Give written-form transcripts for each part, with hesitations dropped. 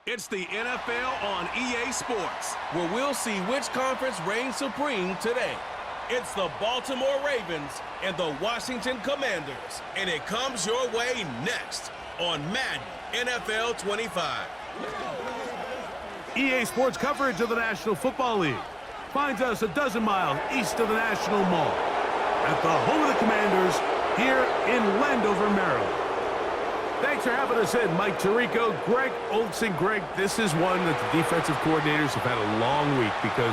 It's the NFL on EA Sports, where we'll see which conference reigns supreme today. It's the Baltimore Ravens and the Washington Commanders, and it comes your way next on Madden NFL 25. EA Sports coverage of the National Football League finds us a dozen miles east of the National Mall at the home of the Commanders here in Landover, Maryland. Thanks for having us in, Mike Tirico, Greg Olson. Greg, this is one that the defensive coordinators have had a long week because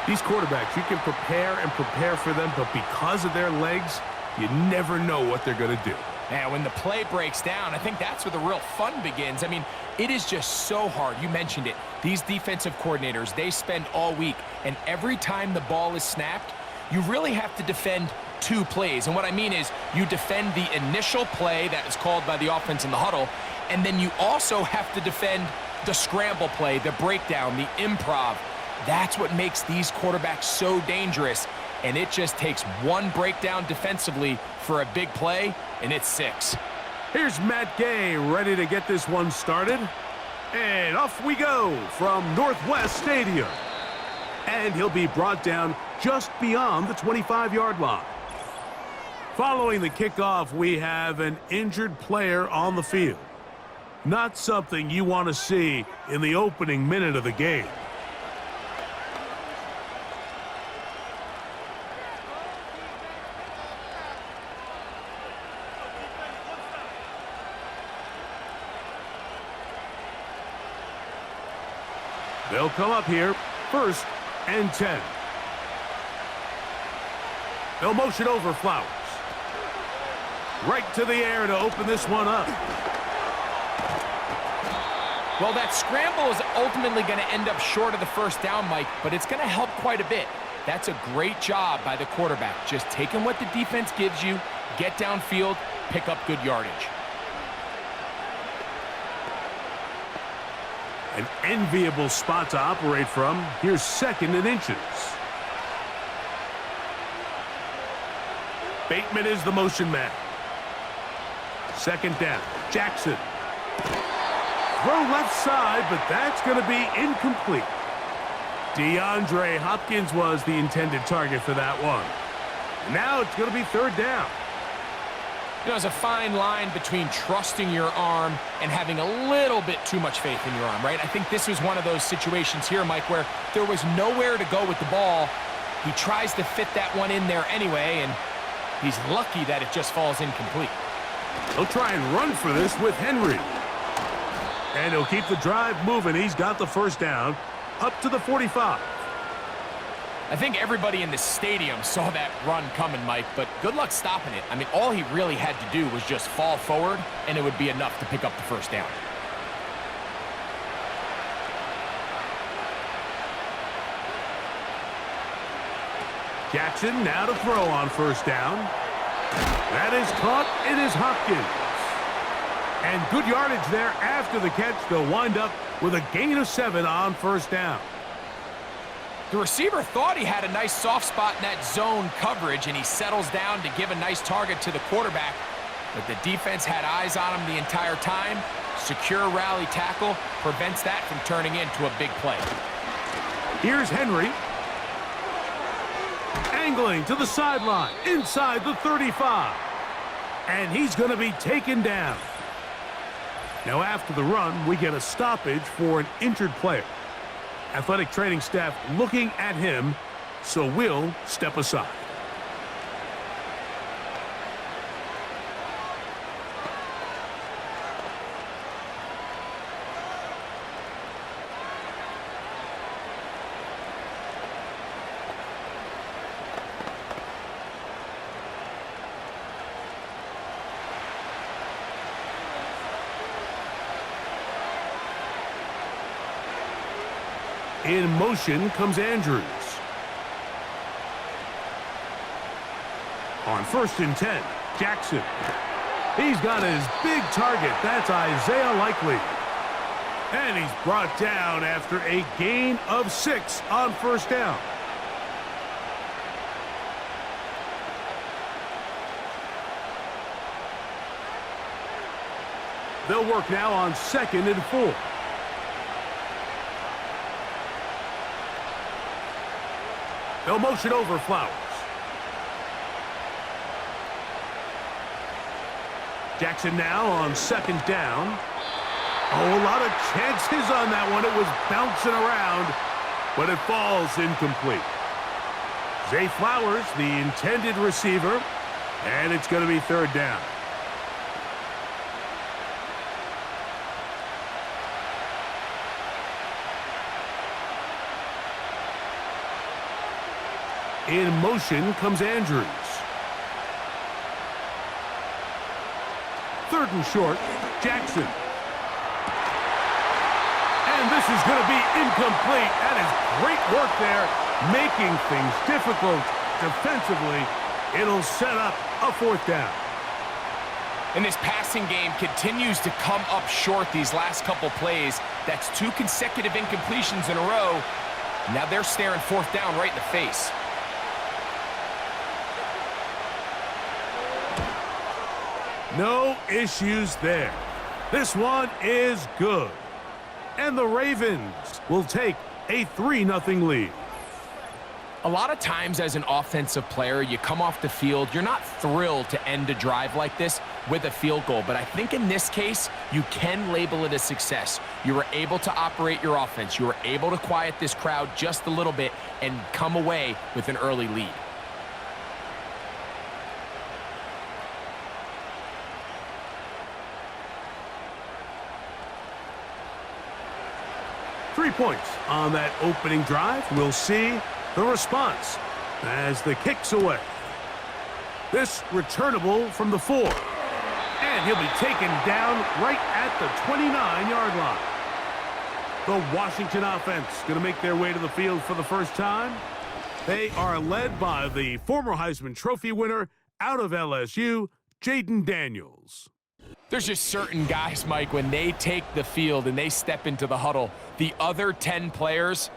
these quarterbacks, you can prepare for them, but because of their legs, you never know what they're going to do. Yeah, when the play breaks down, I think that's where the real fun begins. I mean, it is just so hard. You mentioned it. These defensive coordinators, they spend all week, and every time the ball is snapped, you really have to defend two plays. And what I mean is you defend the initial play that is called by the offense in the huddle, and then you also have to defend the scramble play, the breakdown, the improv. That's what makes these quarterbacks so dangerous, and it just takes one breakdown defensively for a big play, and it's 6. Here's Matt Gay ready to get this one started. And off we go from Northwest Stadium. And he'll be brought down just beyond the 25-yard line. Following the kickoff, we have an injured player on the field. Not something you want to see in the opening minute of the game. They'll come up here, 1st and 10. They'll motion over Flowers. Right to the air to open this one up. Well, that scramble is ultimately going to end up short of the first down, Mike, but it's going to help quite a bit. That's a great job by the quarterback, just taking what the defense gives you, get downfield, pick up good yardage. An enviable spot to operate from. Here's 2nd and inches. Bateman is the motion man. 2nd down. Jackson. Throw left side, but that's going to be incomplete. DeAndre Hopkins was the intended target for that one. And now it's going to be 3rd down. You know, there's a fine line between trusting your arm and having a little bit too much faith in your arm, right? I think this was one of those situations here, Mike, where there was nowhere to go with the ball. He tries to fit that one in there anyway, and he's lucky that it just falls incomplete. He'll try and run for this with Henry. And he'll keep the drive moving. He's got the 1st down up to the 45. I think everybody in the stadium saw that run coming, Mike, but good luck stopping it. I mean, all he really had to do was just fall forward, and it would be enough to pick up the 1st down. Jackson now to throw on 1st down. That is caught. It is Hopkins. And good yardage there after the catch. They'll wind up with a gain of 7 on 1st down. The receiver thought he had a nice soft spot in that zone coverage, and he settles down to give a nice target to the quarterback. But the defense had eyes on him the entire time. Secure rally tackle prevents that from turning into a big play. Here's Henry. Angling to the sideline, inside the 35. And he's going to be taken down. Now after the run, we get a stoppage for an injured player. Athletic training staff looking at him, so we'll step aside. In motion comes Andrews. On 1st and 10, Jackson. He's got his big target. That's Isaiah Likely. And he's brought down after a gain of 6 on 1st down. They'll work now on 2nd and 4. They'll motion over Flowers. Jackson now on second down. Oh, a lot of chances on that one. It was bouncing around, but it falls incomplete. Zay Flowers, the intended receiver, and it's going to be third down. In motion comes Andrews. Third and short, Jackson. And this is going to be incomplete. That is great work there, making things difficult defensively. It'll set up a fourth down. And this passing game continues to come up short these last couple plays. That's 2 consecutive incompletions in a row. Now they're staring fourth down right in the face. No issues there. This one is good. And the Ravens will take a 3-0 lead. A lot of times as an offensive player, you come off the field, you're not thrilled to end a drive like this with a field goal. But I think in this case, you can label it a success. You were able to operate your offense. You were able to quiet this crowd just a little bit and come away with an early lead. Three points on that opening drive. We'll see the response as the kick's away. This returnable from the 4. And he'll be taken down right at the 29-yard line. The Washington offense going to make their way to the field for the first time. They are led by the former Heisman Trophy winner out of LSU, Jaden Daniels. There's just certain guys, Mike, when they take the field and they step into the huddle, the other 10 players,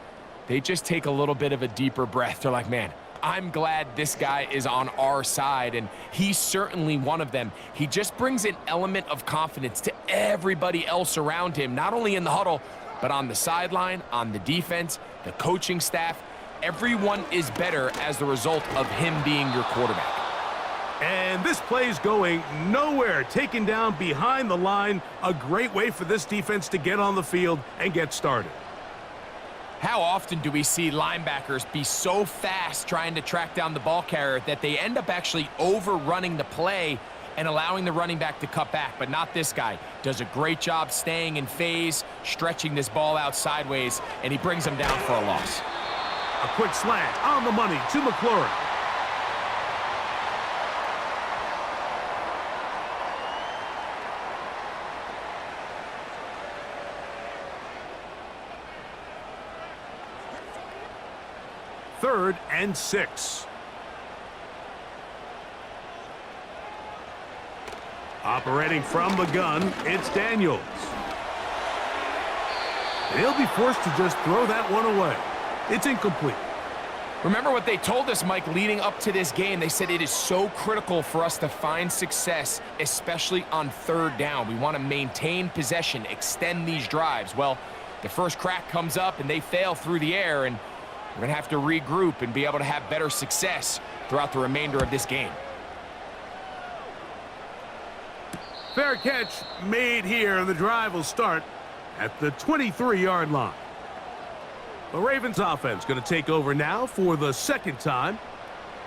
they just take a little bit of a deeper breath. They're like, man, I'm glad this guy is on our side, and he's certainly one of them. He just brings an element of confidence to everybody else around him, not only in the huddle, but on the sideline, on the defense, the coaching staff. Everyone is better as the result of him being your quarterback. And this play's going nowhere, taken down behind the line. A great way for this defense to get on the field and get started. How often do we see linebackers be so fast trying to track down the ball carrier that they end up actually overrunning the play and allowing the running back to cut back? But not this guy. Does a great job staying in phase, stretching this ball out sideways, and he brings them down for a loss. A quick slant on the money to McLaurin. Third and 6. Operating from the gun, it's Daniels. He'll be forced to just throw that one away. It's incomplete. Remember what they told us, Mike, leading up to this game. They said it is so critical for us to find success, especially on third down. We want to maintain possession, extend these drives. Well, the first crack comes up and they fail through the air, and we're going to have to regroup and be able to have better success throughout the remainder of this game. Fair catch made here, and the drive will start at the 23-yard line. The Ravens offense going to take over now for the second time.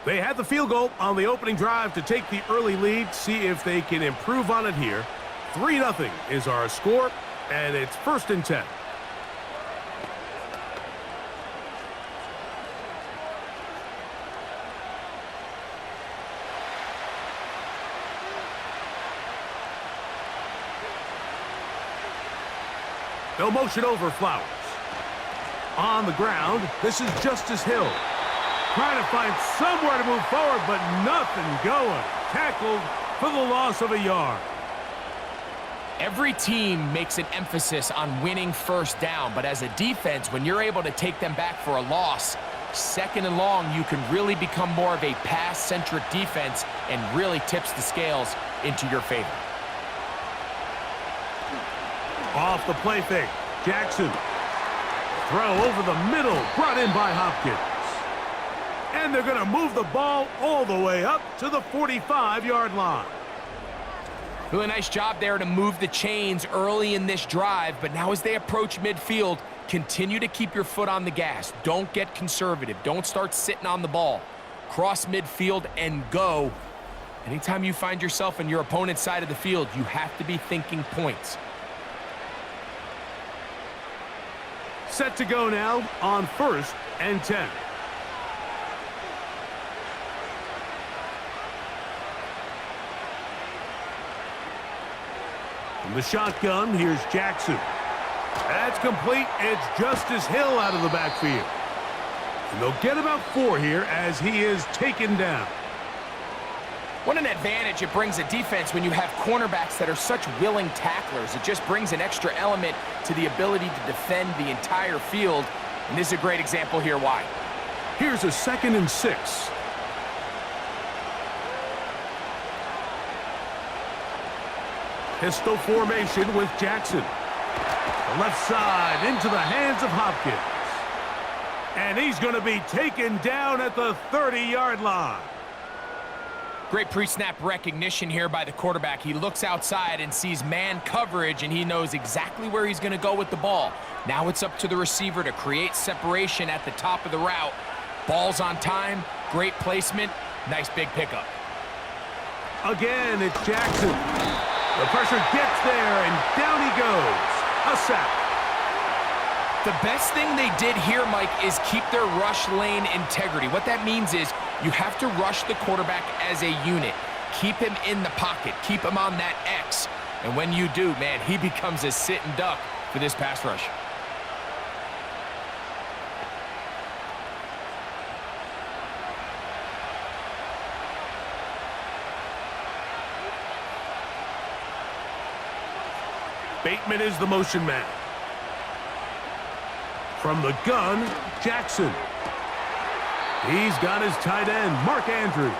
They had the field goal on the opening drive to take the early lead. See if they can improve on it here. 3-0 is our score, and it's 1st and 10. They'll motion over Flowers. On the ground, this is Justice Hill. Trying to find somewhere to move forward, but nothing going. Tackled for the loss of a yard. Every team makes an emphasis on winning first down, but as a defense, when you're able to take them back for a loss, 2nd and long, you can really become more of a pass-centric defense and really tips the scales into your favor. Off the play fake, Jackson. Throw over the middle, brought in by Hopkins. And they're going to move the ball all the way up to the 45-yard line. Really nice job there to move the chains early in this drive, but now as they approach midfield, continue to keep your foot on the gas. Don't get conservative. Don't start sitting on the ball. Cross midfield and go. Anytime you find yourself on your opponent's side of the field, you have to be thinking points. Set to go now on 1st and 10. From the shotgun, here's Jackson. That's complete. It's Justice Hill out of the backfield. And they'll get about 4 here as he is taken down. What an advantage it brings a defense when you have cornerbacks that are such willing tacklers. It just brings an extra element to the ability to defend the entire field. And this is a great example here why. Here's a 2nd and 6. Pistol formation with Jackson. The left side into the hands of Hopkins. And he's going to be taken down at the 30-yard line. Great pre-snap recognition here by the quarterback. He looks outside and sees man coverage, and he knows exactly where he's going to go with the ball. Now it's up to the receiver to create separation at the top of the route. Ball's on time, great placement, nice big pickup. Again, it's Jackson. The pressure gets there, and down he goes. A sack. The best thing they did here, Mike, is keep their rush lane integrity. What that means is you have to rush the quarterback as a unit. Keep him in the pocket. Keep him on that X. And when you do, man, he becomes a sit and duck for this pass rush. Bateman is the motion man. From the gun, Jackson. He's got his tight end, Mark Andrews.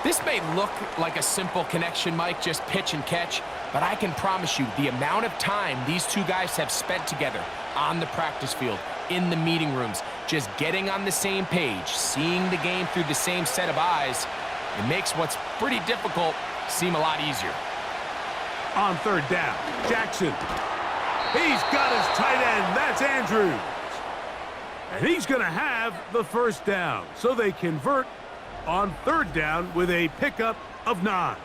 This may look like a simple connection, Mike, just pitch and catch, but I can promise you the amount of time these two guys have spent together on the practice field, in the meeting rooms, just getting on the same page, seeing the game through the same set of eyes, it makes what's pretty difficult seem a lot easier. On 3rd down, Jackson. He's got his tight end. That's Andrews. And he's going to have the 1st down. So they convert on 3rd down with a pickup of 9.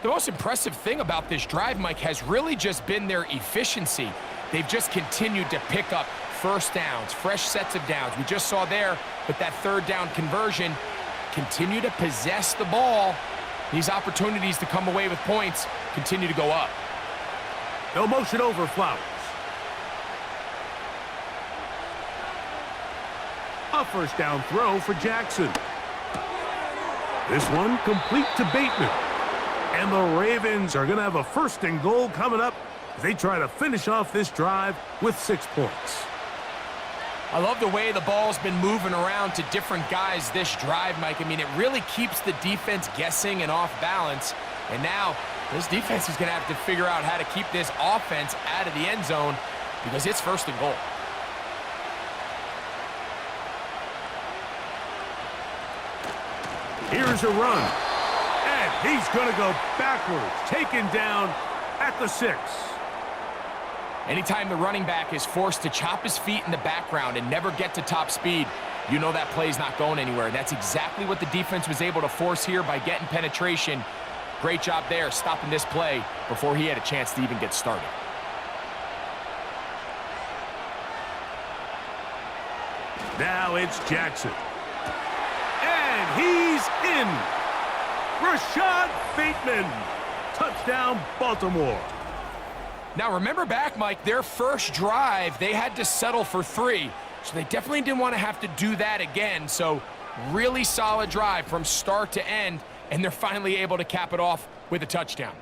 The most impressive thing about this drive, Mike, has really just been their efficiency. They've just continued to pick up 1st downs, fresh sets of downs. We just saw there with that 3rd down conversion, continue to possess the ball. These opportunities to come away with points continue to go up. No motion over Flowers. A 1st down throw for Jackson. This one complete to Bateman. And the Ravens are going to have a 1st and goal coming up as they try to finish off this drive with 6 points. I love the way the ball's been moving around to different guys this drive, Mike. I mean, it really keeps the defense guessing and off balance. And now this defense is going to have to figure out how to keep this offense out of the end zone because it's 1st and goal. Here's a run. And he's going to go backwards, taken down at the 6. Anytime the running back is forced to chop his feet in the background and never get to top speed, you know that play's not going anywhere. And that's exactly what the defense was able to force here by getting penetration. Great job there, stopping this play before he had a chance to even get started. Now it's Jackson. And he's in. Rashad Bateman. Touchdown, Baltimore. Now remember back, Mike, their first drive, they had to settle for 3. So they definitely didn't want to have to do that again. So really solid drive from start to end, and they're finally able to cap it off with a touchdown.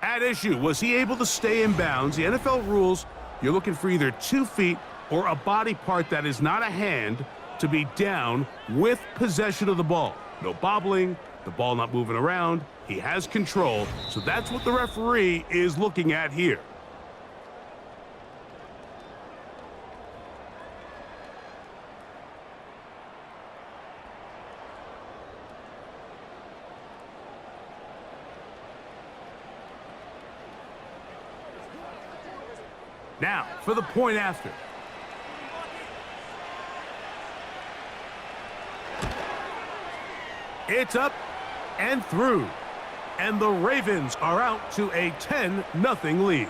At issue, was he able to stay in bounds? The NFL rules, you're looking for either 2 feet or a body part that is not a hand to be down with possession of the ball. No bobbling, the ball not moving around. He has control, so that's what the referee is looking at here. Now, for the point after. It's up and through. And the Ravens are out to a 10-0 lead.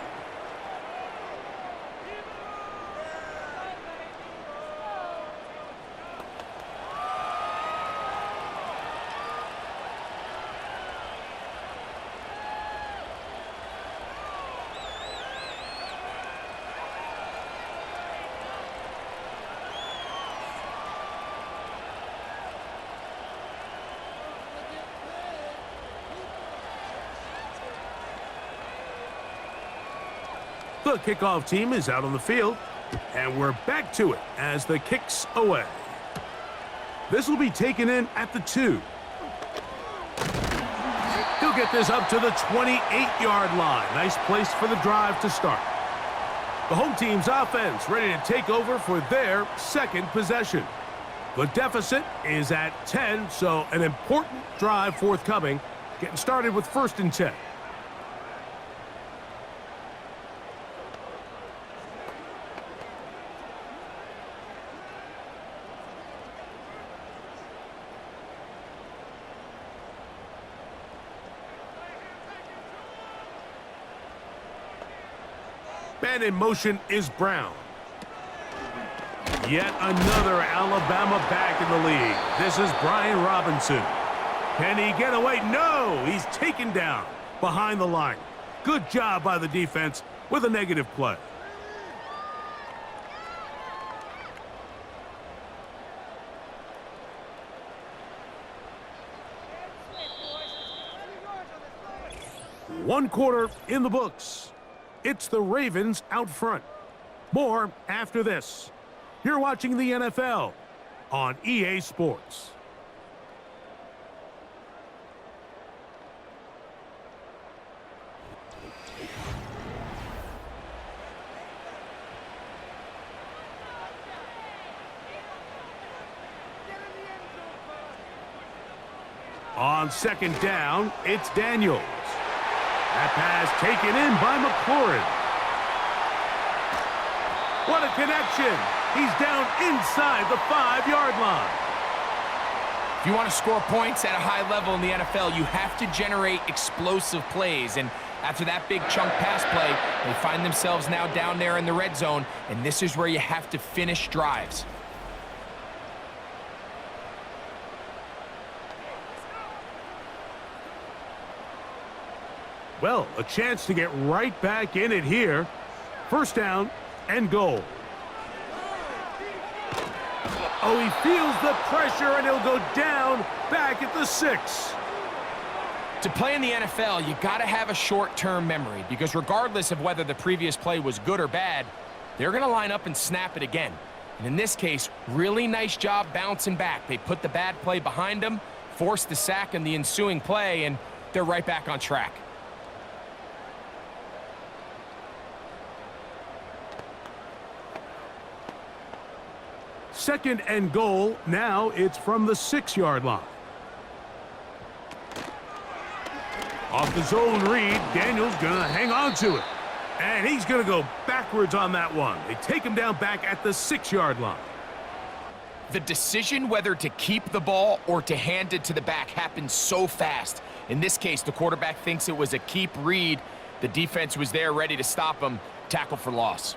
The kickoff team is out on the field, and we're back to it as the kick's away. This will be taken in at the 2. He'll get this up to the 28-yard line. Nice place for the drive to start. The home team's offense ready to take over for their second possession. The deficit is at 10, so an important drive forthcoming. Getting started with 1st and 10. Man in motion is Brown. Yet another Alabama back in the league. This is Brian Robinson. Can he get away? No! He's taken down behind the line. Good job by the defense with a negative play. One quarter in the books. It's the Ravens out front. More after this. You're watching the NFL on EA Sports. On 2nd down, it's Daniels. That pass taken in by McLaurin. What a connection. He's down inside the 5-yard line. If you want to score points at a high level in the NFL, you have to generate explosive plays. And after that big chunk pass play, they find themselves now down there in the red zone, and this is where you have to finish drives. Well, a chance to get right back in it here. 1st down and goal. Oh, he feels the pressure, and he'll go down back at the 6. To play in the NFL, you got to have a short-term memory, because regardless of whether the previous play was good or bad, they're going to line up and snap it again. And in this case, really nice job bouncing back. They put the bad play behind them, forced the sack in the ensuing play, and they're right back on track. 2nd and goal. Now it's from the 6-yard line. Off the zone read, Daniels gonna hang on to it. And he's gonna go backwards on that one. They take him down back at the 6-yard line. The decision whether to keep the ball or to hand it to the back happens so fast. In this case, the quarterback thinks it was a keep read. The defense was there ready to stop him. Tackle for loss.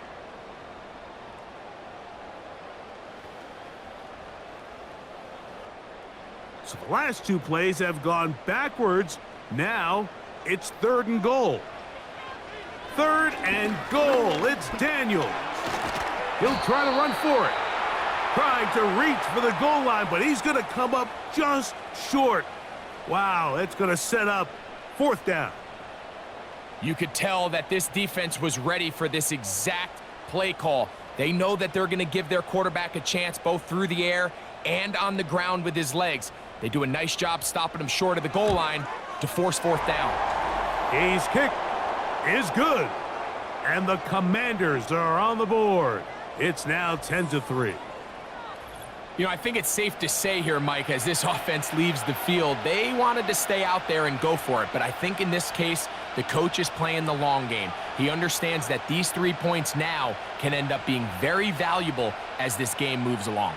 So the last 2 plays have gone backwards. Now it's 3rd and goal. 3rd and goal. It's Daniels. He'll try to run for it. Trying to reach for the goal line, but he's going to come up just short. Wow, it's going to set up 4th down. You could tell that this defense was ready for this exact play call. They know that they're going to give their quarterback a chance both through the air and on the ground with his legs. They do a nice job stopping him short of the goal line to force fourth down. His kick is good. And the Commanders are on the board. It's now 10-3. You know, I think it's safe to say here, Mike, as this offense leaves the field, they wanted to stay out there and go for it. But I think in this case, the coach is playing the long game. He understands that these 3 points now can end up being very valuable as this game moves along.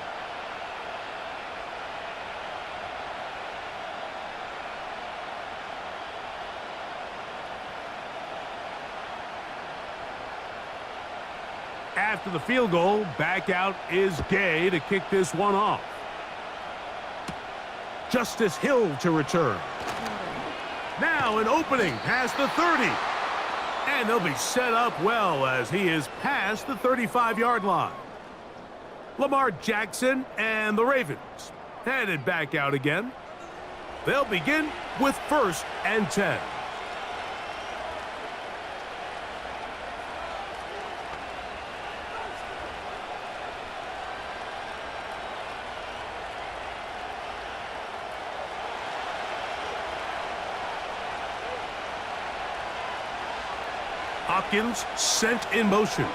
After the field goal, back out is Gay to kick this one off. Justice Hill to return. Now an opening past the 30. And they'll be set up well as he is past the 35-yard line. Lamar Jackson and the Ravens headed back out again. They'll begin with 1st and 10. Hopkins sent in motion.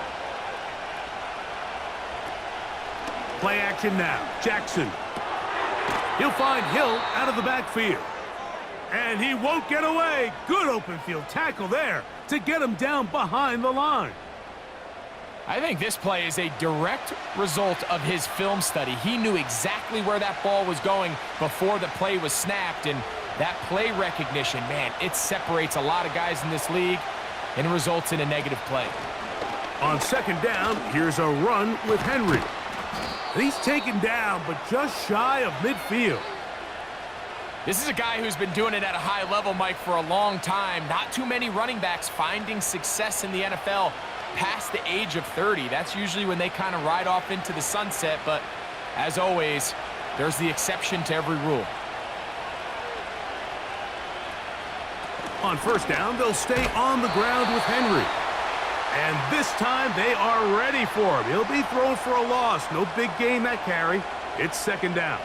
Play action now. Jackson. He'll find Hill out of the backfield. And he won't get away. Good open field tackle there to get him down behind the line. I think this play is a direct result of his film study. He knew exactly where that ball was going before the play was snapped. And that play recognition, man, it separates a lot of guys in this league and results in a negative play. On 2nd down, here's a run with Henry. He's taken down, but just shy of midfield. This is a guy who's been doing it at a high level, Mike, for a long time. Not too many running backs finding success in the NFL past the age of 30. That's usually when they kind of ride off into the sunset, but as always, there's the exception to every rule. On 1st down, they'll stay on the ground with Henry. And this time, they are ready for him. He'll be thrown for a loss. No big gain that carry. It's 2nd down.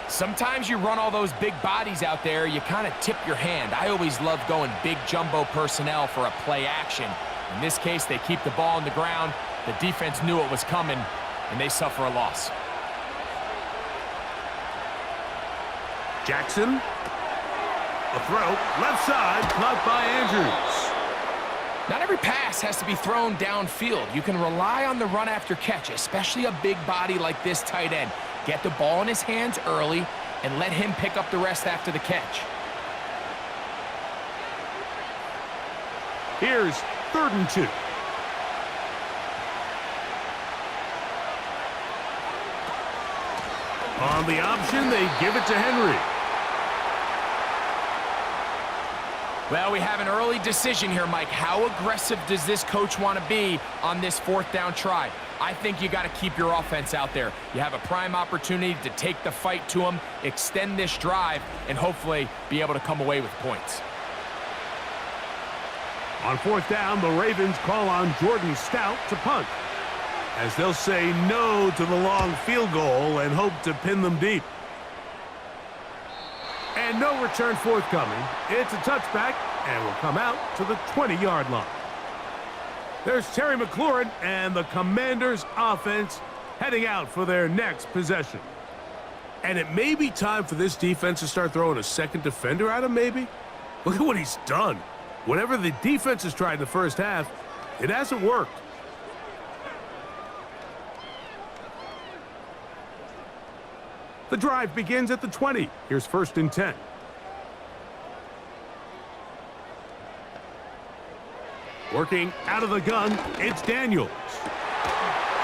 Sometimes you run all those big bodies out there, you kind of tip your hand. I always love going big jumbo personnel for a play action. In this case, they keep the ball on the ground. The defense knew it was coming, and they suffer a loss. Jackson. A throw, left side, caught by Andrews. Not every pass has to be thrown downfield. You can rely on the run after catch, especially a big body like this tight end. Get the ball in his hands early and let him pick up the rest after the catch. Here's 3rd and 2. On the option, they give it to Henry. Well, we have an early decision here, Mike. How aggressive does this coach want to be on this 4th down try? I think you got to keep your offense out there. You have a prime opportunity to take the fight to them, extend this drive, and hopefully be able to come away with points. On 4th down, the Ravens call on Jordan Stout to punt, as they'll say no to the long field goal and hope to pin them deep. And no return forthcoming. It's a touchback and will come out to the 20-yard line. There's Terry McLaurin and the Commanders' offense heading out for their next possession. And it may be time for this defense to start throwing a second defender at him, maybe? Look at what he's done. Whatever the defense has tried in the first half, it hasn't worked. The drive begins at the 20. Here's 1st and 10. Working out of the gun, it's Daniels.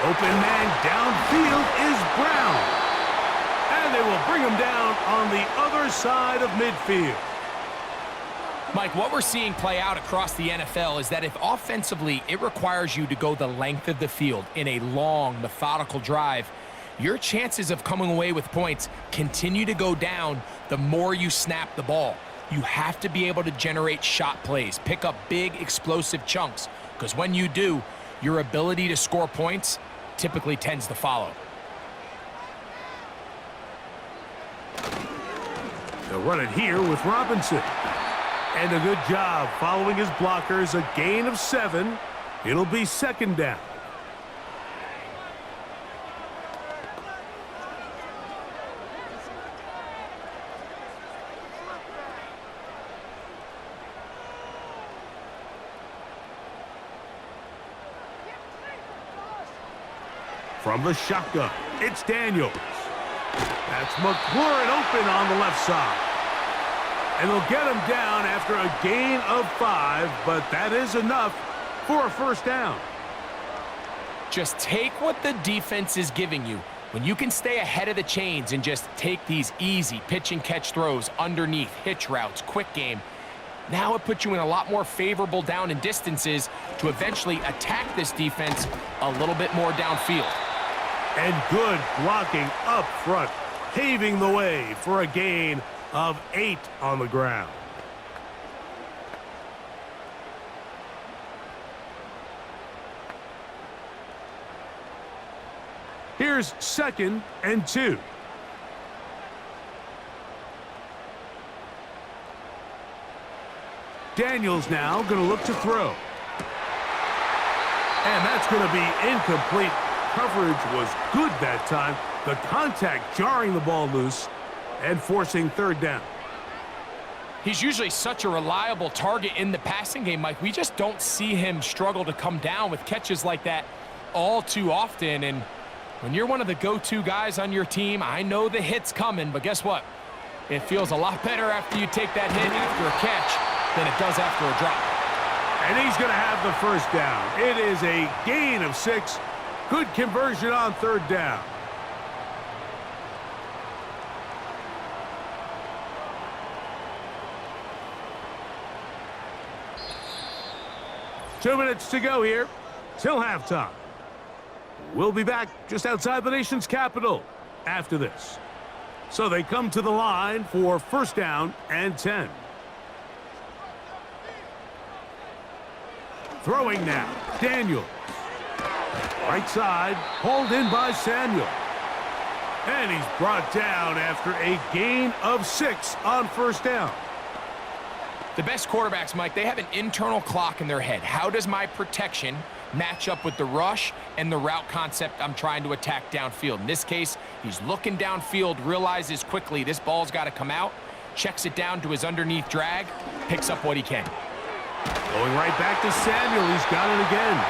Open man downfield is Brown. And they will bring him down on the other side of midfield. Mike, what we're seeing play out across the NFL is that if offensively it requires you to go the length of the field in a long, methodical drive, your chances of coming away with points continue to go down the more you snap the ball. You have to be able to generate shot plays, pick up big, explosive chunks, because when you do, your ability to score points typically tends to follow. They'll run it here with Robinson. And a good job following his blockers, a gain of 7. It'll be second down. From the shotgun, it's Daniels. That's McLaurin open on the left side. And they'll get him down after a gain of 5, but that is enough for a first down. Just take what the defense is giving you. When you can stay ahead of the chains and just take these easy pitch and catch throws underneath, hitch routes, quick game, now it puts you in a lot more favorable down and distances to eventually attack this defense a little bit more downfield. And good blocking up front, paving the way for a gain of 8 on the ground. Here's 2nd and 2. Daniels now going to look to throw. And that's going to be incomplete. Coverage was good that time. The contact jarring the ball loose and forcing third down. He's usually such a reliable target in the passing game, Mike. We just don't see him struggle to come down with catches like that all too often. And when you're one of the go-to guys on your team, I know the hit's coming, but guess what? It feels a lot better after you take that hit after a catch than it does after a drop. And he's going to have the first down. It is a gain of 6. Good conversion on third down. Two minutes to go here till halftime. We'll be back just outside the nation's capital after this. So they come to the line for first down and 10. Throwing now, Daniels. Right side, hauled in by Samuel. And he's brought down after a gain of 6 on first down. The best quarterbacks, Mike, they have an internal clock in their head. How does my protection match up with the rush and the route concept I'm trying to attack downfield? In this case, he's looking downfield, realizes quickly this ball's got to come out, checks it down to his underneath drag, picks up what he can. Going right back to Samuel. He's got it again.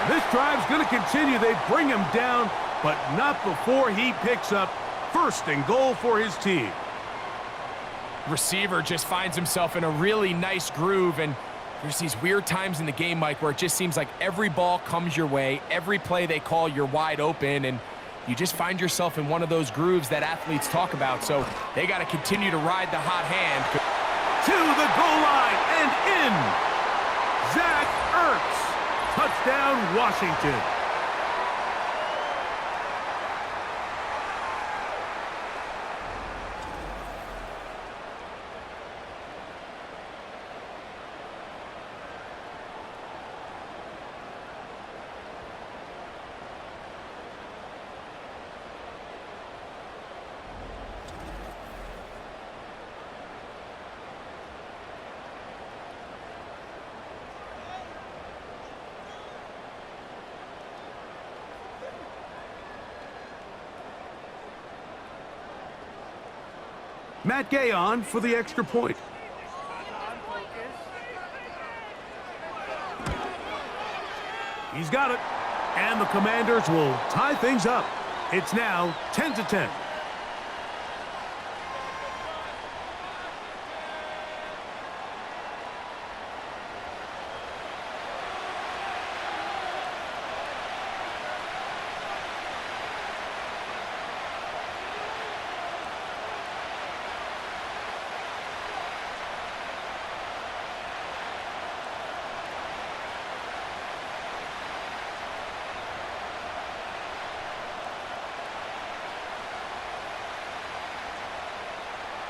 And this drive's going to continue. They bring him down, but not before he picks up first and goal for his team. Receiver just finds himself in a really nice groove, and there's these weird times in the game, Mike, where it just seems like every ball comes your way, every play they call, you're wide open, and you just find yourself in one of those grooves that athletes talk about. So they got to continue to ride the hot hand. To the goal line and in. Zach Ertz. Touchdown, Washington. Matt Gay on for the extra point. He's got it. And the Commanders will tie things up. It's now 10-10.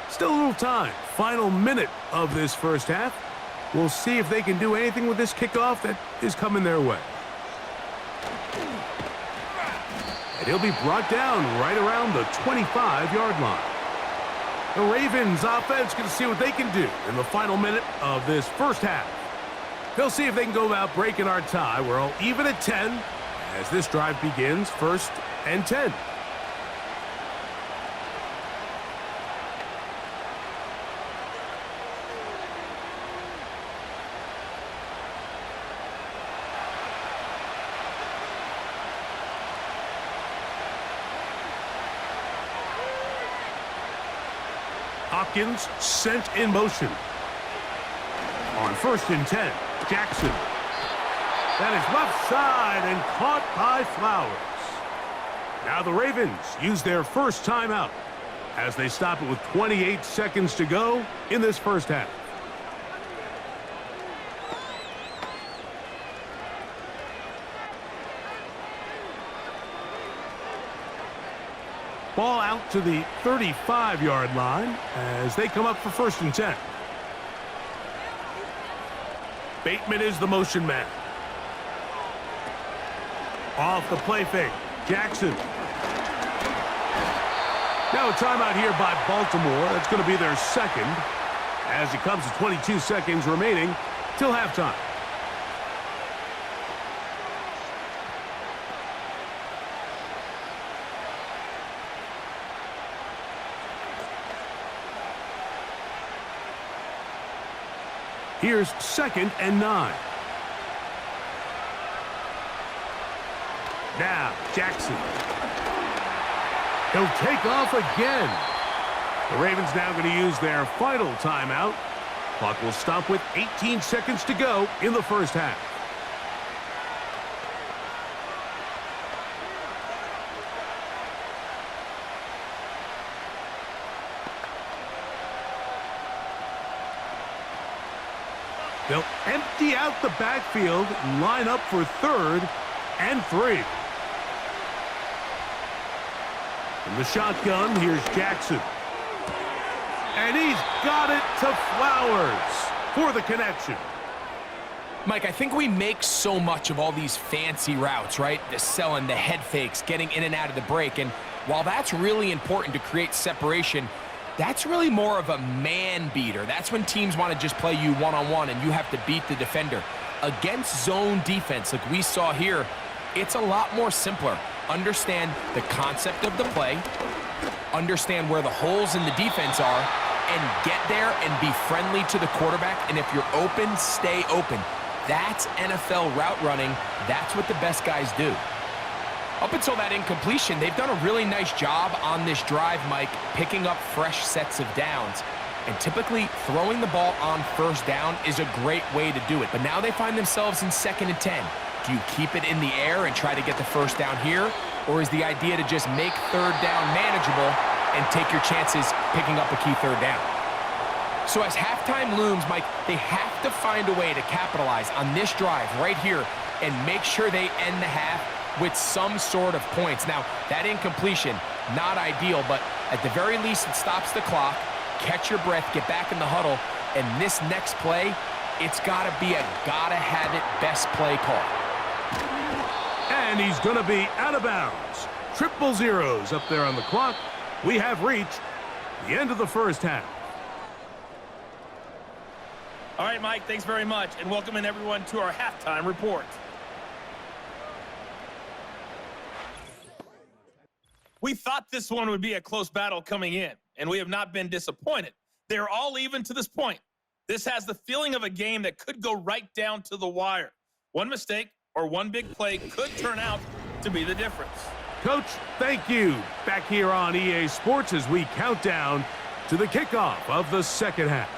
Still a little time. Final minute of this first half. We'll see if they can do anything with this kickoff that is coming their way. and he'll be brought down right around the 25-yard line. The Ravens offense going to see what they can do in the final minute of this first half. They'll see if they can go about breaking our tie. We're all even at 10 as this drive begins, 1st and 10. Hopkins sent in motion. On 1st and 10, Jackson. That is left side and caught by Flowers. Now the Ravens use their first timeout as they stop it with 28 seconds to go in this first half. Ball out to the 35-yard line as they come up for 1st and 10. Bateman is the motion man. Off the play fake, Jackson. Now a timeout here by Baltimore. That's going to be their second as it comes to 22 seconds remaining till halftime. Here's 2nd and 9. Now, Jackson. He'll take off again. The Ravens now going to use their final timeout. Clock will stop with 18 seconds to go in the first half. They'll empty out the backfield, line up for 3rd and 3. From the shotgun, here's Jackson. And he's got it to Flowers for the connection. Mike, I think we make so much of all these fancy routes, right? The selling, the head fakes, getting in and out of the break. And while that's really important to create separation, that's really more of a man beater. That's when teams want to just play you one-on-one and you have to beat the defender. Against zone defense like we saw here, it's a lot more simpler. Understand the concept of the play, understand where the holes in the defense are, and get there and be friendly to the quarterback. And if you're open, stay open. That's NFL route running. That's what the best guys do. Up until that incompletion, they've done a really nice job on this drive, Mike, picking up fresh sets of downs. And typically, throwing the ball on 1st down is a great way to do it. But now they find themselves in 2nd and 10. Do you keep it in the air and try to get the 1st down here? Or is the idea to just make 3rd down manageable and take your chances picking up a key 3rd down? So as halftime looms, Mike, they have to find a way to capitalize on this drive right here and make sure they end the half with some sort of points. Now, that incompletion, not ideal, but at the very least, it stops the clock. Catch your breath, get back in the huddle, and this next play, it's got to be a gotta-have-it best play call. And he's going to be out of bounds. 000 up there on the clock. We have reached the end of the first half. All right, Mike, thanks very much, and welcoming everyone to our halftime report. We thought this one would be a close battle coming in, and we have not been disappointed. They're all even to this point. This has the feeling of a game that could go right down to the wire. One mistake or one big play could turn out to be the difference. Coach, thank you. Back here on EA Sports as we count down to the kickoff of the second half.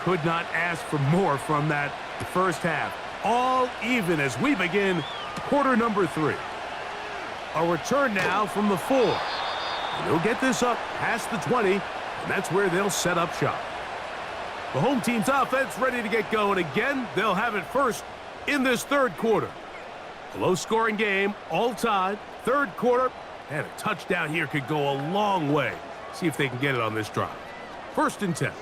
Could not ask for more from that first half. All even as we begin quarter number 3. A return now from the 4. And they'll get this up past the 20, and that's where they'll set up shop. The home team's offense ready to get going again. They'll have it first in this 3rd quarter. Low-scoring game, all tied, third quarter, and a touchdown here could go a long way. See if they can get it on this drive. 1st and 10.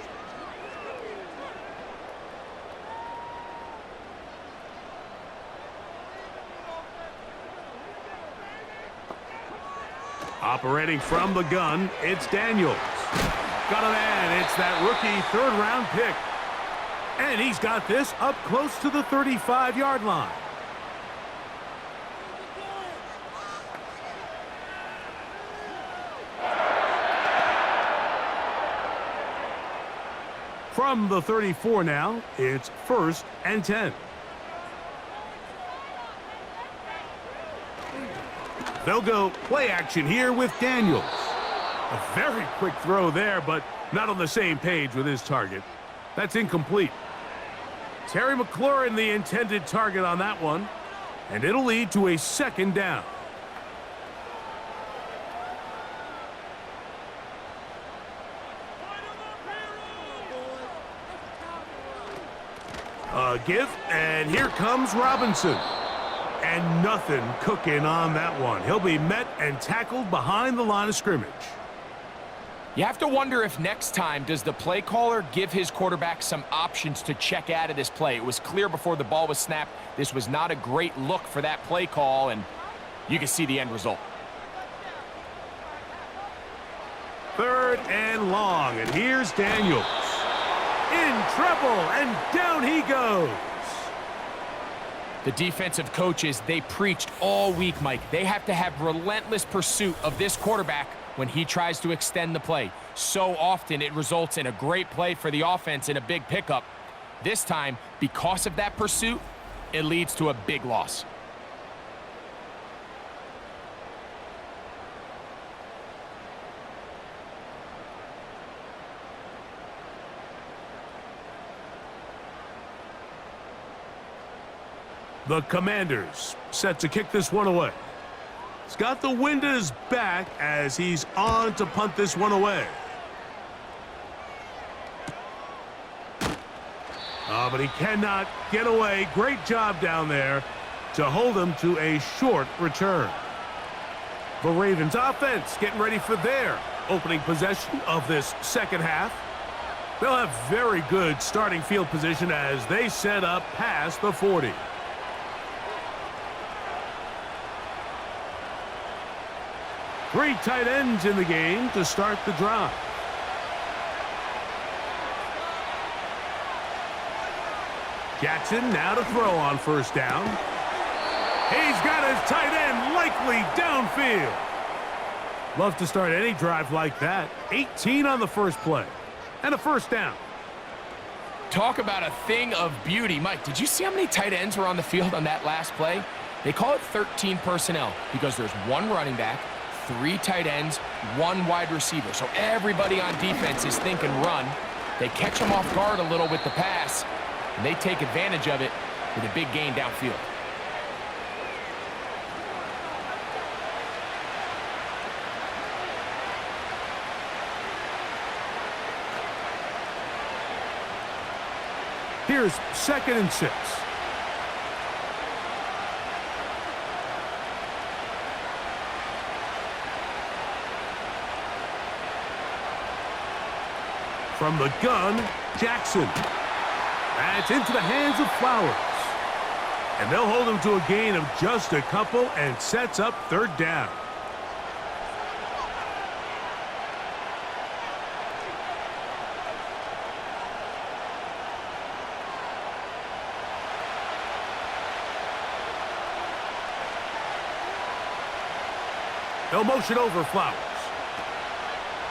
Operating from the gun, it's Daniels. Got a man, it's that rookie 3rd-round pick. And he's got this up close to the 35-yard line. From the 34 now, it's 1st and 10. They'll go play action here with Daniels. A very quick throw there, but not on the same page with his target. That's incomplete. Terry McLaurin, the intended target on that one, and it'll lead to a 2nd down. A give, and here comes Robinson. And nothing cooking on that one. He'll be met and tackled behind the line of scrimmage. You have to wonder if next time, does the play caller give his quarterback some options to check out of this play? It was clear before the ball was snapped, this was not a great look for that play call, and you can see the end result. 3rd and long, and here's Daniels. In trouble, and down he goes. The defensive coaches, they preached all week, Mike. They have to have relentless pursuit of this quarterback when he tries to extend the play. So often it results in a great play for the offense and a big pickup. This time, because of that pursuit, it leads to a big loss. The Commanders set to kick this one away. He's got the wind at his back as he's on to punt this one away. But he cannot get away. Great job down there to hold him to a short return. The Ravens offense getting ready for their opening possession of this 2nd half. They'll have very good starting field position as they set up past the 40. Three tight ends in the game to start the drive. Jackson now to throw on 1st down. He's got his tight end likely downfield. Love to start any drive like that. 18 on the first play. And a 1st down. Talk about a thing of beauty. Mike, did you see how many tight ends were on the field on that last play? They call it 13 personnel because there's 1 running back, 3 tight ends, 1 wide receiver. So everybody on defense is thinking run. They catch them off guard a little with the pass, and they take advantage of it with a big gain downfield. Here's 2nd and 6. From the gun, Jackson. That's into the hands of Flowers. And they'll hold him to a gain of just a couple and sets up 3rd down. They'll motion over Flowers.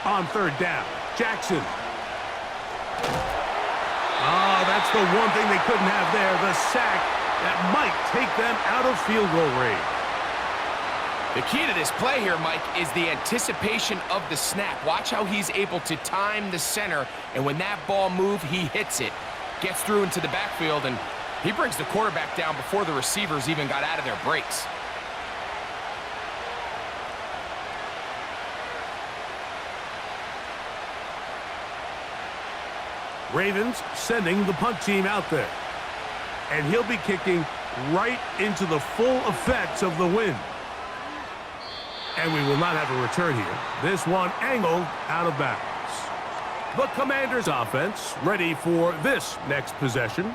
On 3rd down, Jackson. Oh, that's the one thing they couldn't have there, the sack that might take them out of field goal range. The key to this play here, Mike, is the anticipation of the snap. Watch how he's able to time the center, and when that ball moves, he hits it. Gets through into the backfield, and he brings the quarterback down before the receivers even got out of their breaks. Ravens sending the punt team out there. And he'll be kicking right into the full effects of the wind. And we will not have a return here. This one angled out of bounds. The Commanders offense ready for this next possession.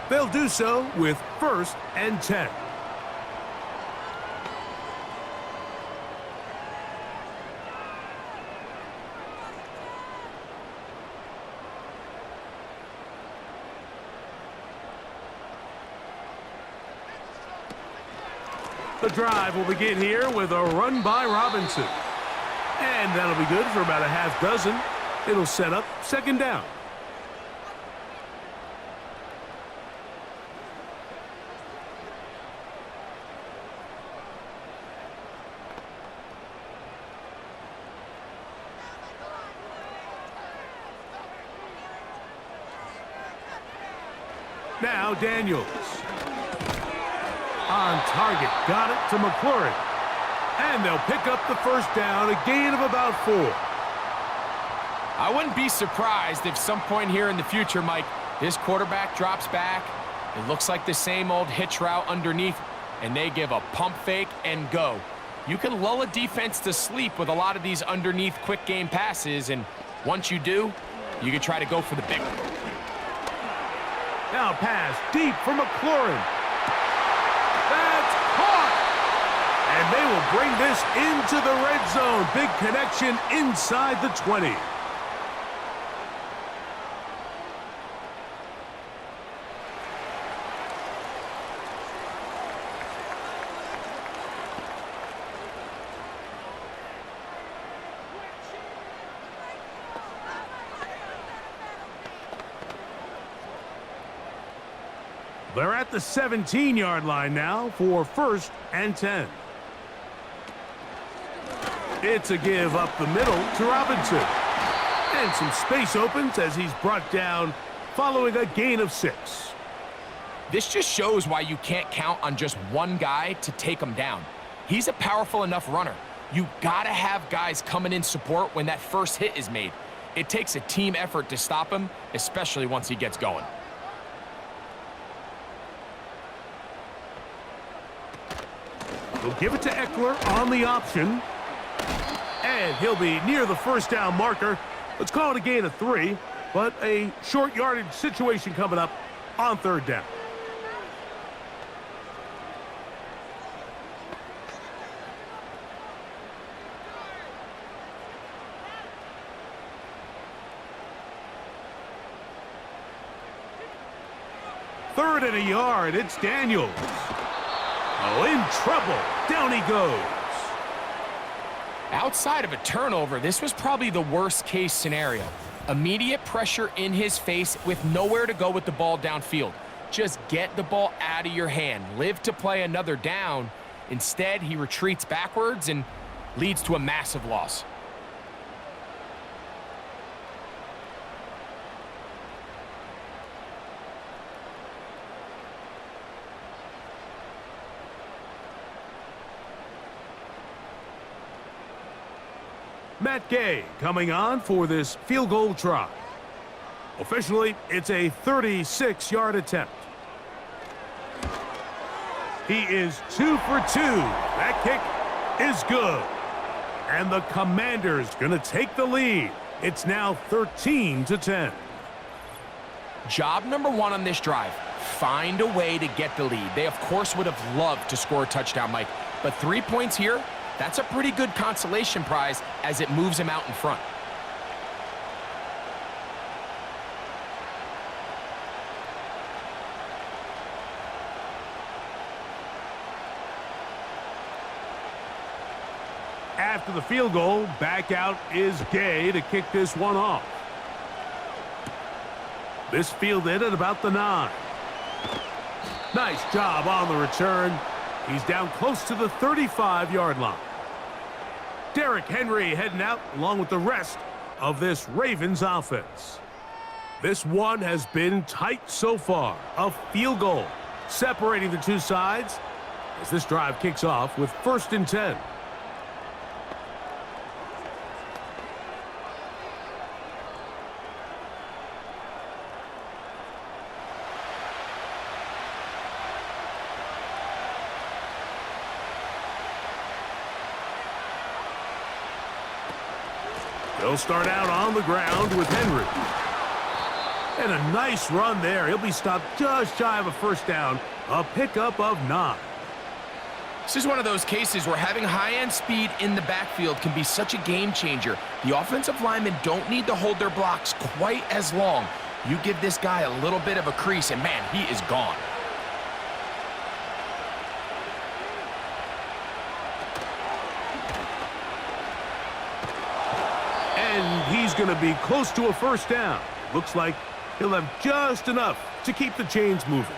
They'll do so with 1st and 10. The drive will begin here with a run by Robinson. And that'll be good for about a half dozen. It'll set up 2nd down. Now Daniels. On target, got it to McLaurin. And they'll pick up the 1st down, a gain of about 4. I wouldn't be surprised if some point here in the future, Mike, this quarterback drops back. It looks like the same old hitch route underneath, and they give a pump fake and go. You can lull a defense to sleep with a lot of these underneath quick game passes, and once you do, you can try to go for the big one. Now pass deep for McLaurin. That's caught! And they will bring this into the red zone. Big connection inside the 20. They're at the 17-yard line now for 1st and 10. It's a give up the middle to Robinson. And some space opens as he's brought down following a gain of 6. This just shows why you can't count on just one guy to take him down. He's a powerful enough runner. You gotta have guys coming in support when that first hit is made. It takes a team effort to stop him, especially once he gets going. We'll give it to Eckler on the option. And he'll be near the 1st down marker. Let's call it a gain of 3, but a short yardage situation coming up on 3rd down. Third and a yard, it's Daniels. Oh, in trouble. Down he goes. Outside of a turnover, this was probably the worst-case scenario. Immediate pressure in his face with nowhere to go with the ball downfield. Just get the ball out of your hand. Live to play another down. Instead, he retreats backwards and leads to a massive loss. Matt Gay coming on for this field goal try. Officially, it's a 36-yard attempt. He is 2 for 2. That kick is good. And the Commanders going to take the lead. It's now 13-10. Job number 1 on this drive, find a way to get the lead. They, of course, would have loved to score a touchdown, Mike. But 3 points here, that's a pretty good consolation prize as it moves him out in front. After the field goal, back out is Gay to kick this one off. This fielded at about the 9. Nice job on the return. He's down close to the 35-yard line. Derrick Henry heading out along with the rest of this Ravens offense. This one has been tight so far. A field goal separating the two sides as this drive kicks off with 1st and 10. They'll start out on the ground with Henry. And a nice run there. He'll be stopped just shy of a first down. A pickup of 9. This is one of those cases where having high-end speed in the backfield can be such a game changer. The offensive linemen don't need to hold their blocks quite as long. You give this guy a little bit of a crease, and man, he is gone. And he's going to be close to a first down. Looks like he'll have just enough to keep the chains moving.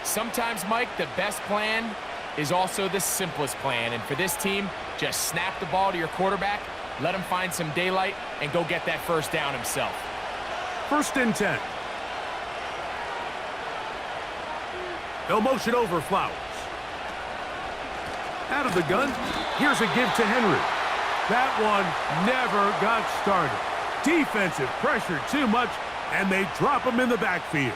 Sometimes, Mike, the best plan is also the simplest plan. And for this team, just snap the ball to your quarterback, let him find some daylight, and go get that first down himself. 1st and 10. They'll motion over Flowers. Out of the gun, here's a give to Henry. That one never got started. Defensive pressure too much, and they drop him in the backfield.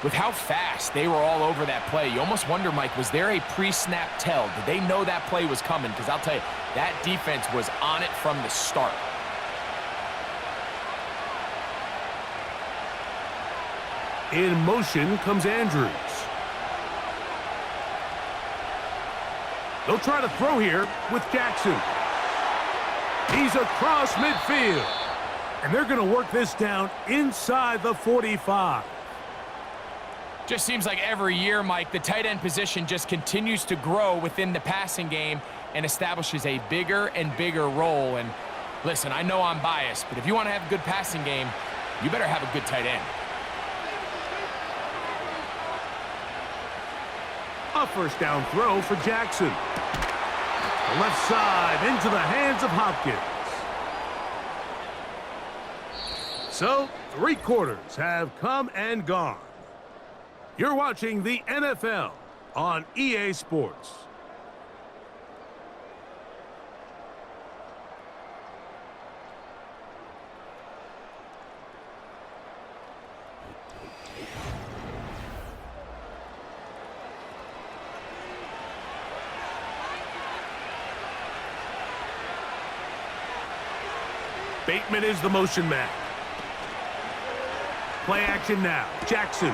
With how fast they were all over that play, you almost wonder, Mike, was there a pre-snap tell? Did they know that play was coming? Because I'll tell you, that defense was on it from the start. In motion comes Andrews. They'll try to throw here with Jackson. He's across midfield. And they're going to work this down inside the 45. Just seems like every year, Mike, the tight end position just continues to grow within the passing game and establishes a bigger and bigger role. And listen, I know I'm biased, but if you want to have a good passing game, you better have a good tight end. A first down throw for Jackson. The left side into the hands of Hopkins. So, 3 quarters have come and gone. You're watching the NFL on EA Sports. Bateman is the motion man. Play action now. Jackson.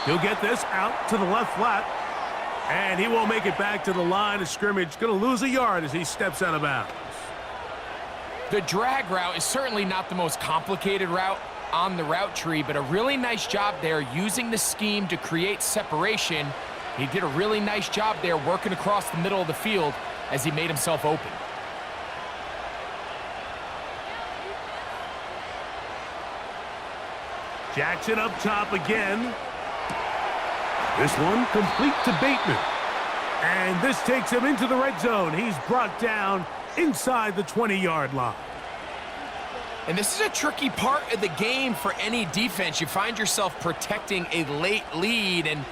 He'll get this out to the left flat. And he won't make it back to the line of scrimmage. Going to lose a yard as he steps out of bounds. The drag route is certainly not the most complicated route on the route tree, but a really nice job there using the scheme to create separation. He did a really nice job there working across the middle of the field as he made himself open. Jackson up top again. This one complete to Bateman. And this takes him into the red zone. He's brought down inside the 20-yard line. And this is a tricky part of the game for any defense. You find yourself protecting a late lead, and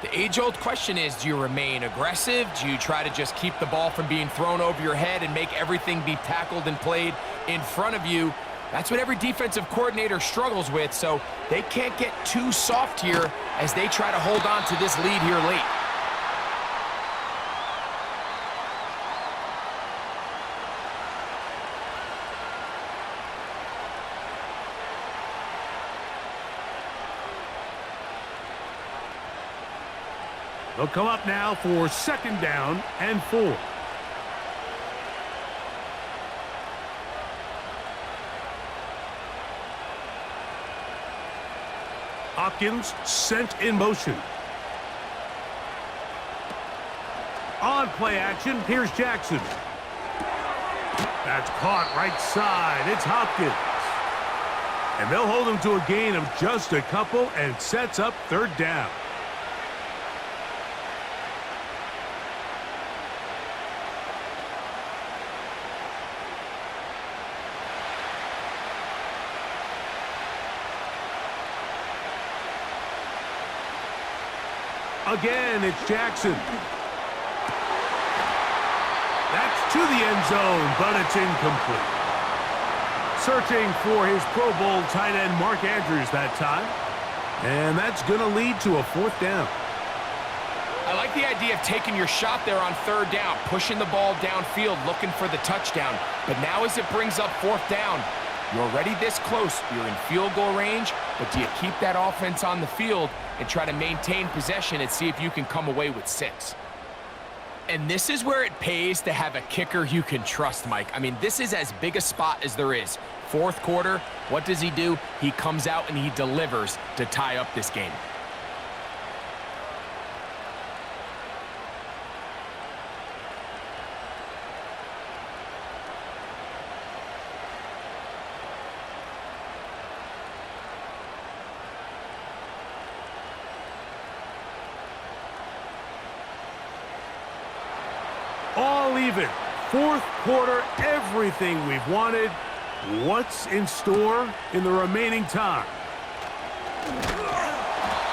the age-old question is, do you remain aggressive? Do you try to just keep the ball from being thrown over your head and make everything be tackled and played in front of you? That's what every defensive coordinator struggles with, so they can't get too soft here as they try to hold on to this lead here late. They'll come up now for 2nd down and 4. Hopkins sent in motion. On play action, here's Jackson. That's caught right side. It's Hopkins. And they'll hold him to a gain of just a couple and sets up 3rd down. Again, it's Jackson. That's to the end zone, but it's incomplete. Searching for his Pro Bowl tight end Mark Andrews that time. And that's going to lead to a 4th down. I like the idea of taking your shot there on third down, pushing the ball downfield, looking for the touchdown. But now as it brings up fourth down, you're already this close. You're in field goal range, but do you keep that offense on the field and try to maintain possession and see if you can come away with 6? And this is where it pays to have a kicker you can trust, Mike. I mean, this is as big a spot as there is. Fourth quarter, what does he do? He comes out and he delivers to tie up this game. All even. Fourth quarter, everything we've wanted. What's in store in the remaining time?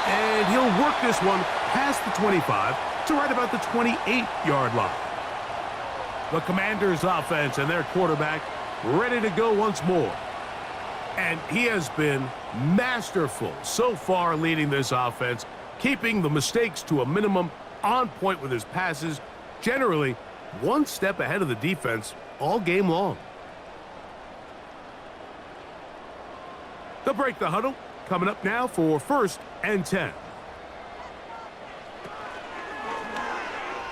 And he'll work this one past the 25 to right about the 28-yard line. The Commanders' offense and their quarterback ready to go once more. And he has been masterful so far leading this offense, keeping the mistakes to a minimum, on point with his passes, generally one step ahead of the defense all game long. They'll break the huddle. Coming up now for 1st and 10.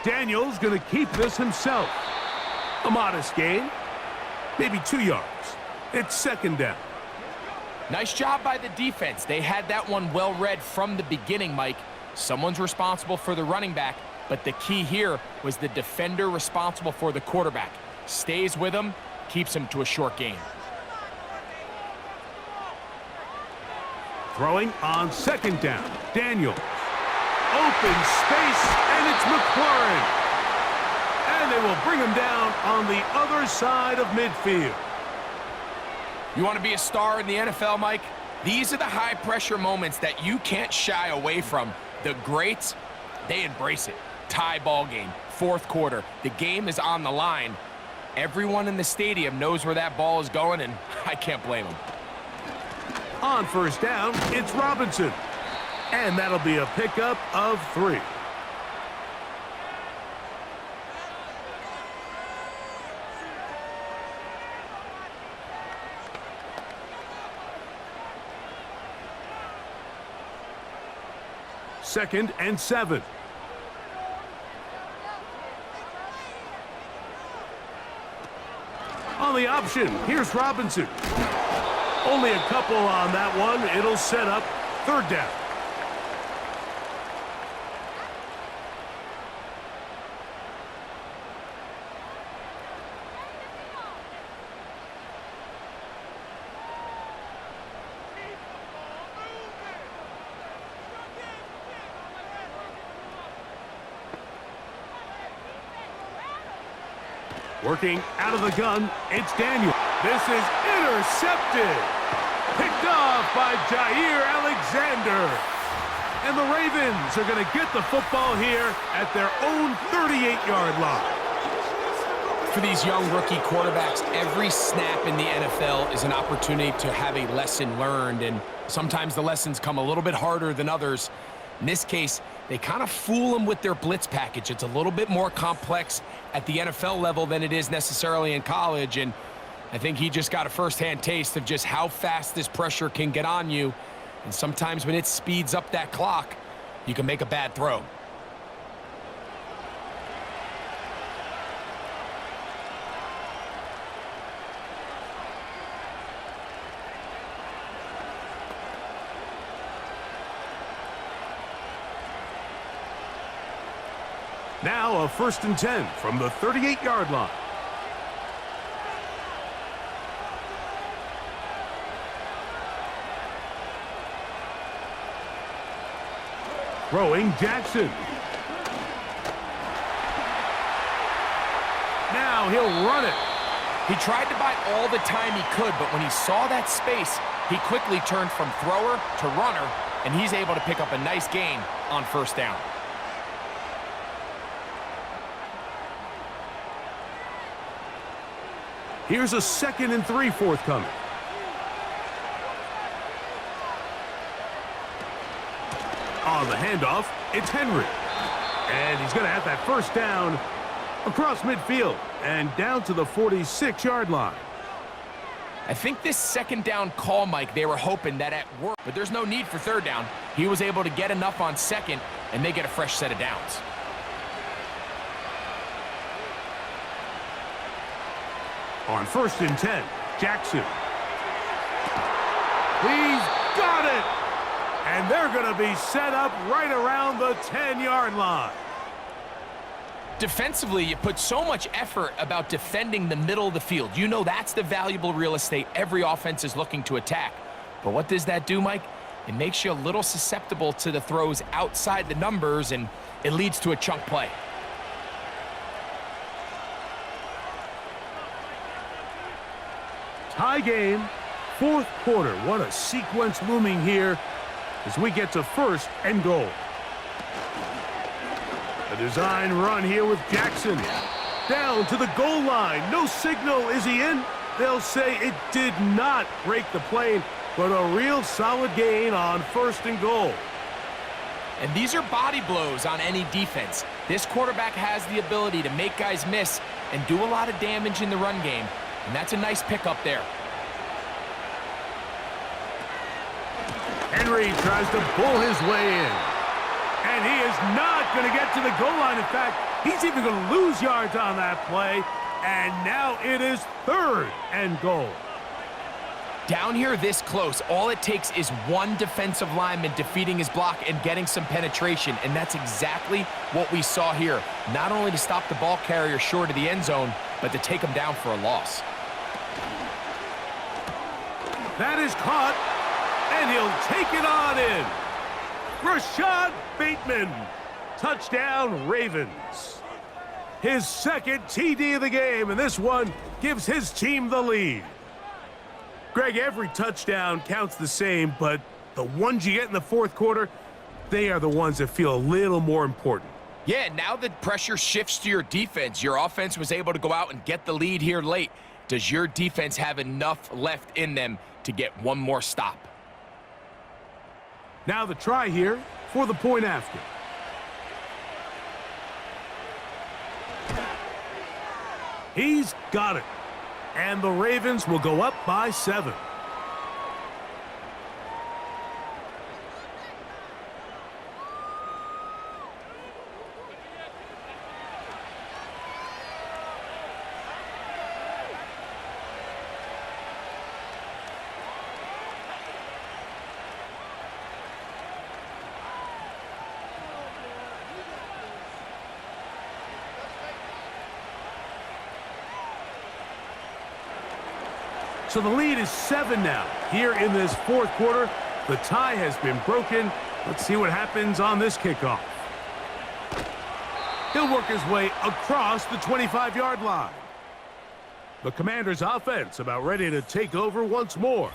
Daniel's going to keep this himself. A modest gain, maybe 2 yards. It's 2nd down. Nice job by the defense. They had that one well read from the beginning, Mike. Someone's responsible for the running back, but the key here was the defender responsible for the quarterback. Stays with him, keeps him to a short gain. Throwing on 2nd down. Daniel. Open space, and it's McLaurin. And they will bring him down on the other side of midfield. You want to be a star in the NFL, Mike? These are the high-pressure moments that you can't shy away from. The greats, they embrace it. Tie ball game, 4th quarter. The game is on the line. Everyone in the stadium knows where that ball is going, and I can't blame them. On 1st down, it's Robinson. And that'll be a pickup of 3. Second and 7. On the option, here's Robinson. Only a couple on that one. It'll set up 3rd down. Working out of the gun, it's Daniel. This is intercepted. Picked off by Jair Alexander. And the Ravens are going to get the football here at their own 38-yard line. For these young rookie quarterbacks, every snap in the NFL is an opportunity to have a lesson learned, and sometimes the lessons come a little bit harder than others. In this case, they kind of fool them with their blitz package. It's a little bit more complex at the NFL level than it is necessarily in college, and I think he just got a first-hand taste of just how fast this pressure can get on you, and sometimes when it speeds up that clock, you can make a bad throw. Now a 1st and 10 from the 38-yard line. Throwing Jackson. Now he'll run it. He tried to buy all the time he could, but when he saw that space, he quickly turned from thrower to runner, and he's able to pick up a nice gain on 1st down. Here's a 2nd and 3 forthcoming. On the handoff, it's Henry. And he's going to have that first down across midfield and down to the 46-yard line. I think this second down call, Mike, they were hoping that at work, but there's no need for third down. He was able to get enough on second, and they get a fresh set of downs. On 1st and 10, Jackson. He's got it! And they're going to be set up right around the 10-yard line. Defensively, you put so much effort about defending the middle of the field. You know that's the valuable real estate every offense is looking to attack. But what does that do, Mike? It makes you a little susceptible to the throws outside the numbers, and it leads to a chunk play. Tie game, 4th quarter. What a sequence looming here as we get to 1st and goal. A design run here with Jackson. Down to the goal line. No signal. Is he in? They'll say it did not break the plane, but a real solid gain on 1st and goal. And these are body blows on any defense. This quarterback has the ability to make guys miss and do a lot of damage in the run game. And that's a nice pickup there. Henry tries to bull his way in. And he is not going to get to the goal line. In fact, he's even going to lose yards on that play. And now it is 3rd and goal. Down here this close, all it takes is one defensive lineman defeating his block and getting some penetration. And that's exactly what we saw here. Not only to stop the ball carrier short of the end zone, but to take him down for a loss. That is caught, and he'll take it on in. Rashad Bateman, touchdown Ravens. His 2nd TD of the game, and this one gives his team the lead. Greg, every touchdown counts the same, but the ones you get in the 4th quarter, they are the ones that feel a little more important. Yeah, now the pressure shifts to your defense. Your offense was able to go out and get the lead here late. Does your defense have enough left in them to get one more stop? Now the try here for the point after. He's got it. And the Ravens will go up by 7. So the lead is 7 now. Here in this 4th quarter, the tie has been broken. Let's see what happens on this kickoff. He'll work his way across the 25-yard line. The Commanders' offense about ready to take over once more.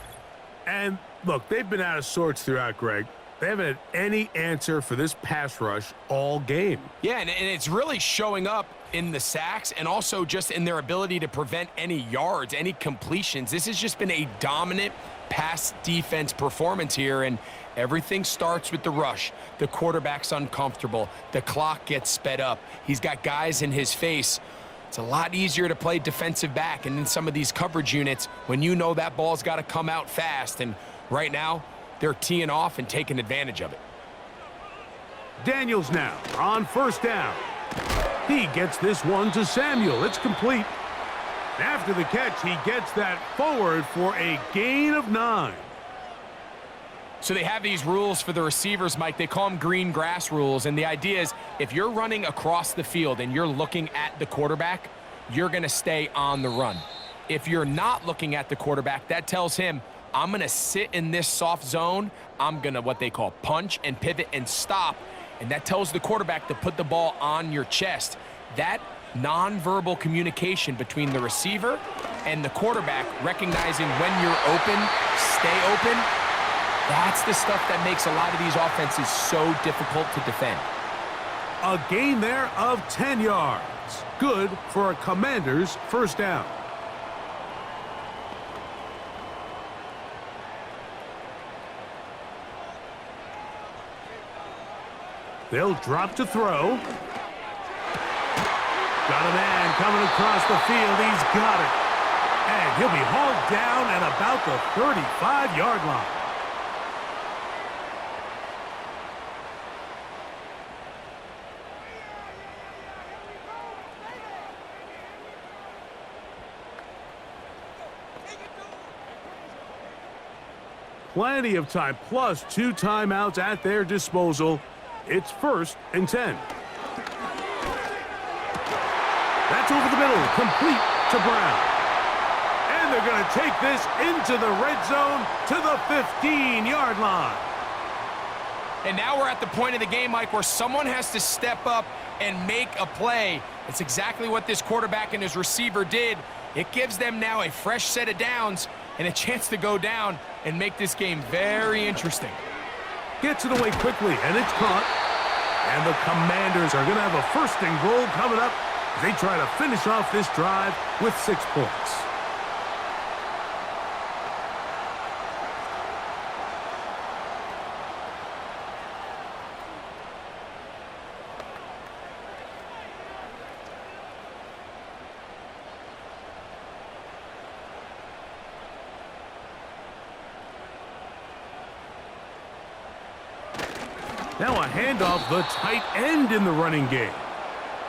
And look, they've been out of sorts throughout, Greg. They haven't had any answer for this pass rush all game. Yeah, and it's really showing up in the sacks and also just in their ability to prevent any yards, any completions. This has just been a dominant pass defense performance here, and everything starts with the rush. The quarterback's uncomfortable. The clock gets sped up. He's got guys in his face. It's a lot easier to play defensive back, and in some of these coverage units, when you know that ball's got to come out fast, and right now, they're teeing off and taking advantage of it. Daniels now on 1st down. He gets this one to Samuel. It's complete. After the catch, he gets that forward for a gain of 9. So they have these rules for the receivers, Mike. They call them green grass rules, and the idea is if you're running across the field and you're looking at the quarterback, you're going to stay on the run. If you're not looking at the quarterback, that tells him, I'm going to sit in this soft zone. I'm going to what they call punch and pivot and stop. And that tells the quarterback to put the ball on your chest. That nonverbal communication between the receiver and the quarterback, recognizing when you're open, stay open, that's the stuff that makes a lot of these offenses so difficult to defend. A gain there of 10 yards. Good for a Commander's 1st down. They'll drop to throw. Got a man coming across the field. He's got it. And he'll be hauled down at about the 35-yard line. Plenty of time, plus 2 timeouts at their disposal. It's 1st and 10. That's over the middle, complete to Brown. And they're going to take this into the red zone to the 15-yard line. And now we're at the point of the game, Mike, where someone has to step up and make a play. It's exactly what this quarterback and his receiver did. It gives them now a fresh set of downs and a chance to go down and make this game very interesting. Gets it away quickly, and it's caught. And the Commanders are going to have a 1st and goal coming up as they try to finish off this drive with 6 points. Now a handoff, the tight end in the running game.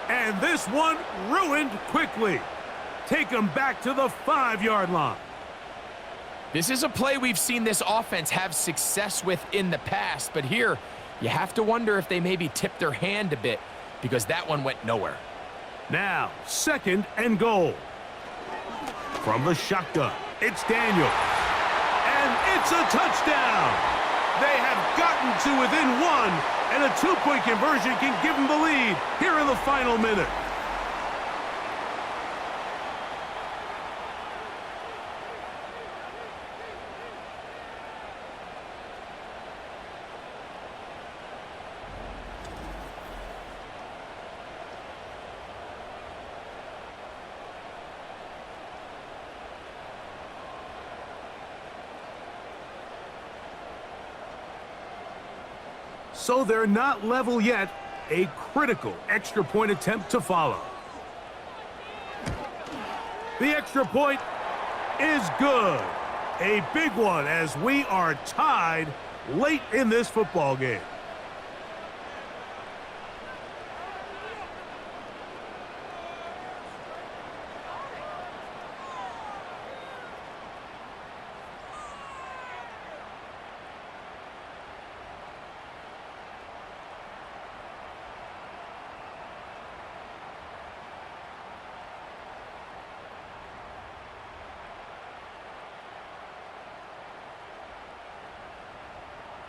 And this one ruined quickly. Take them back to the 5-yard line. This is a play we've seen this offense have success with in the past, but here you have to wonder if they maybe tipped their hand a bit because that one went nowhere. Now, 2nd and goal. From the shotgun, it's Daniel. And it's a touchdown. They have gotten to within 1, and a 2-point conversion can give them the lead here in the final minute. So they're not level yet. A critical extra point attempt to follow. The extra point is good. A big one as we are tied late in this football game.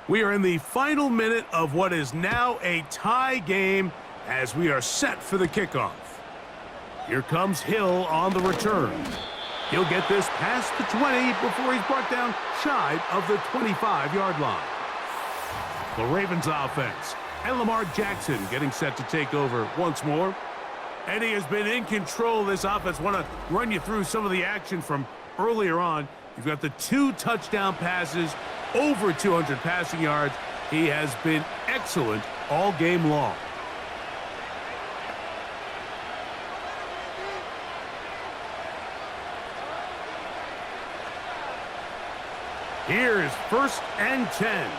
We are in the final minute of what is now a tie game as we are set for the kickoff. Here comes Hill on the return. He'll get this past the 20 before he's brought down shy of the 25-yard line. The Ravens offense and Lamar Jackson getting set to take over once more. And he has been in control of this offense. Want to run you through some of the action from earlier on. You've got the 2 touchdown passes, over 200 passing yards. He has been excellent all game long. Here's 1st and 10.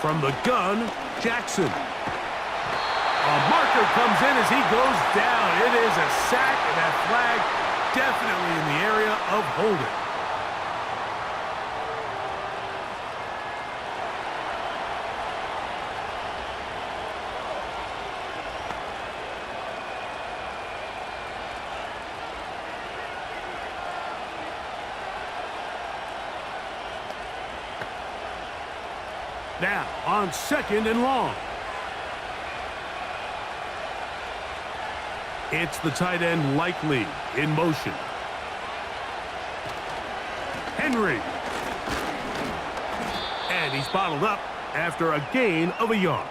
From the gun, Jackson. A marker comes in as he goes down. It is a sack, and that flag definitely in the area of holding. Now on 2nd and long. It's the tight end Likely in motion. Henry. And he's bottled up after a gain of a yard.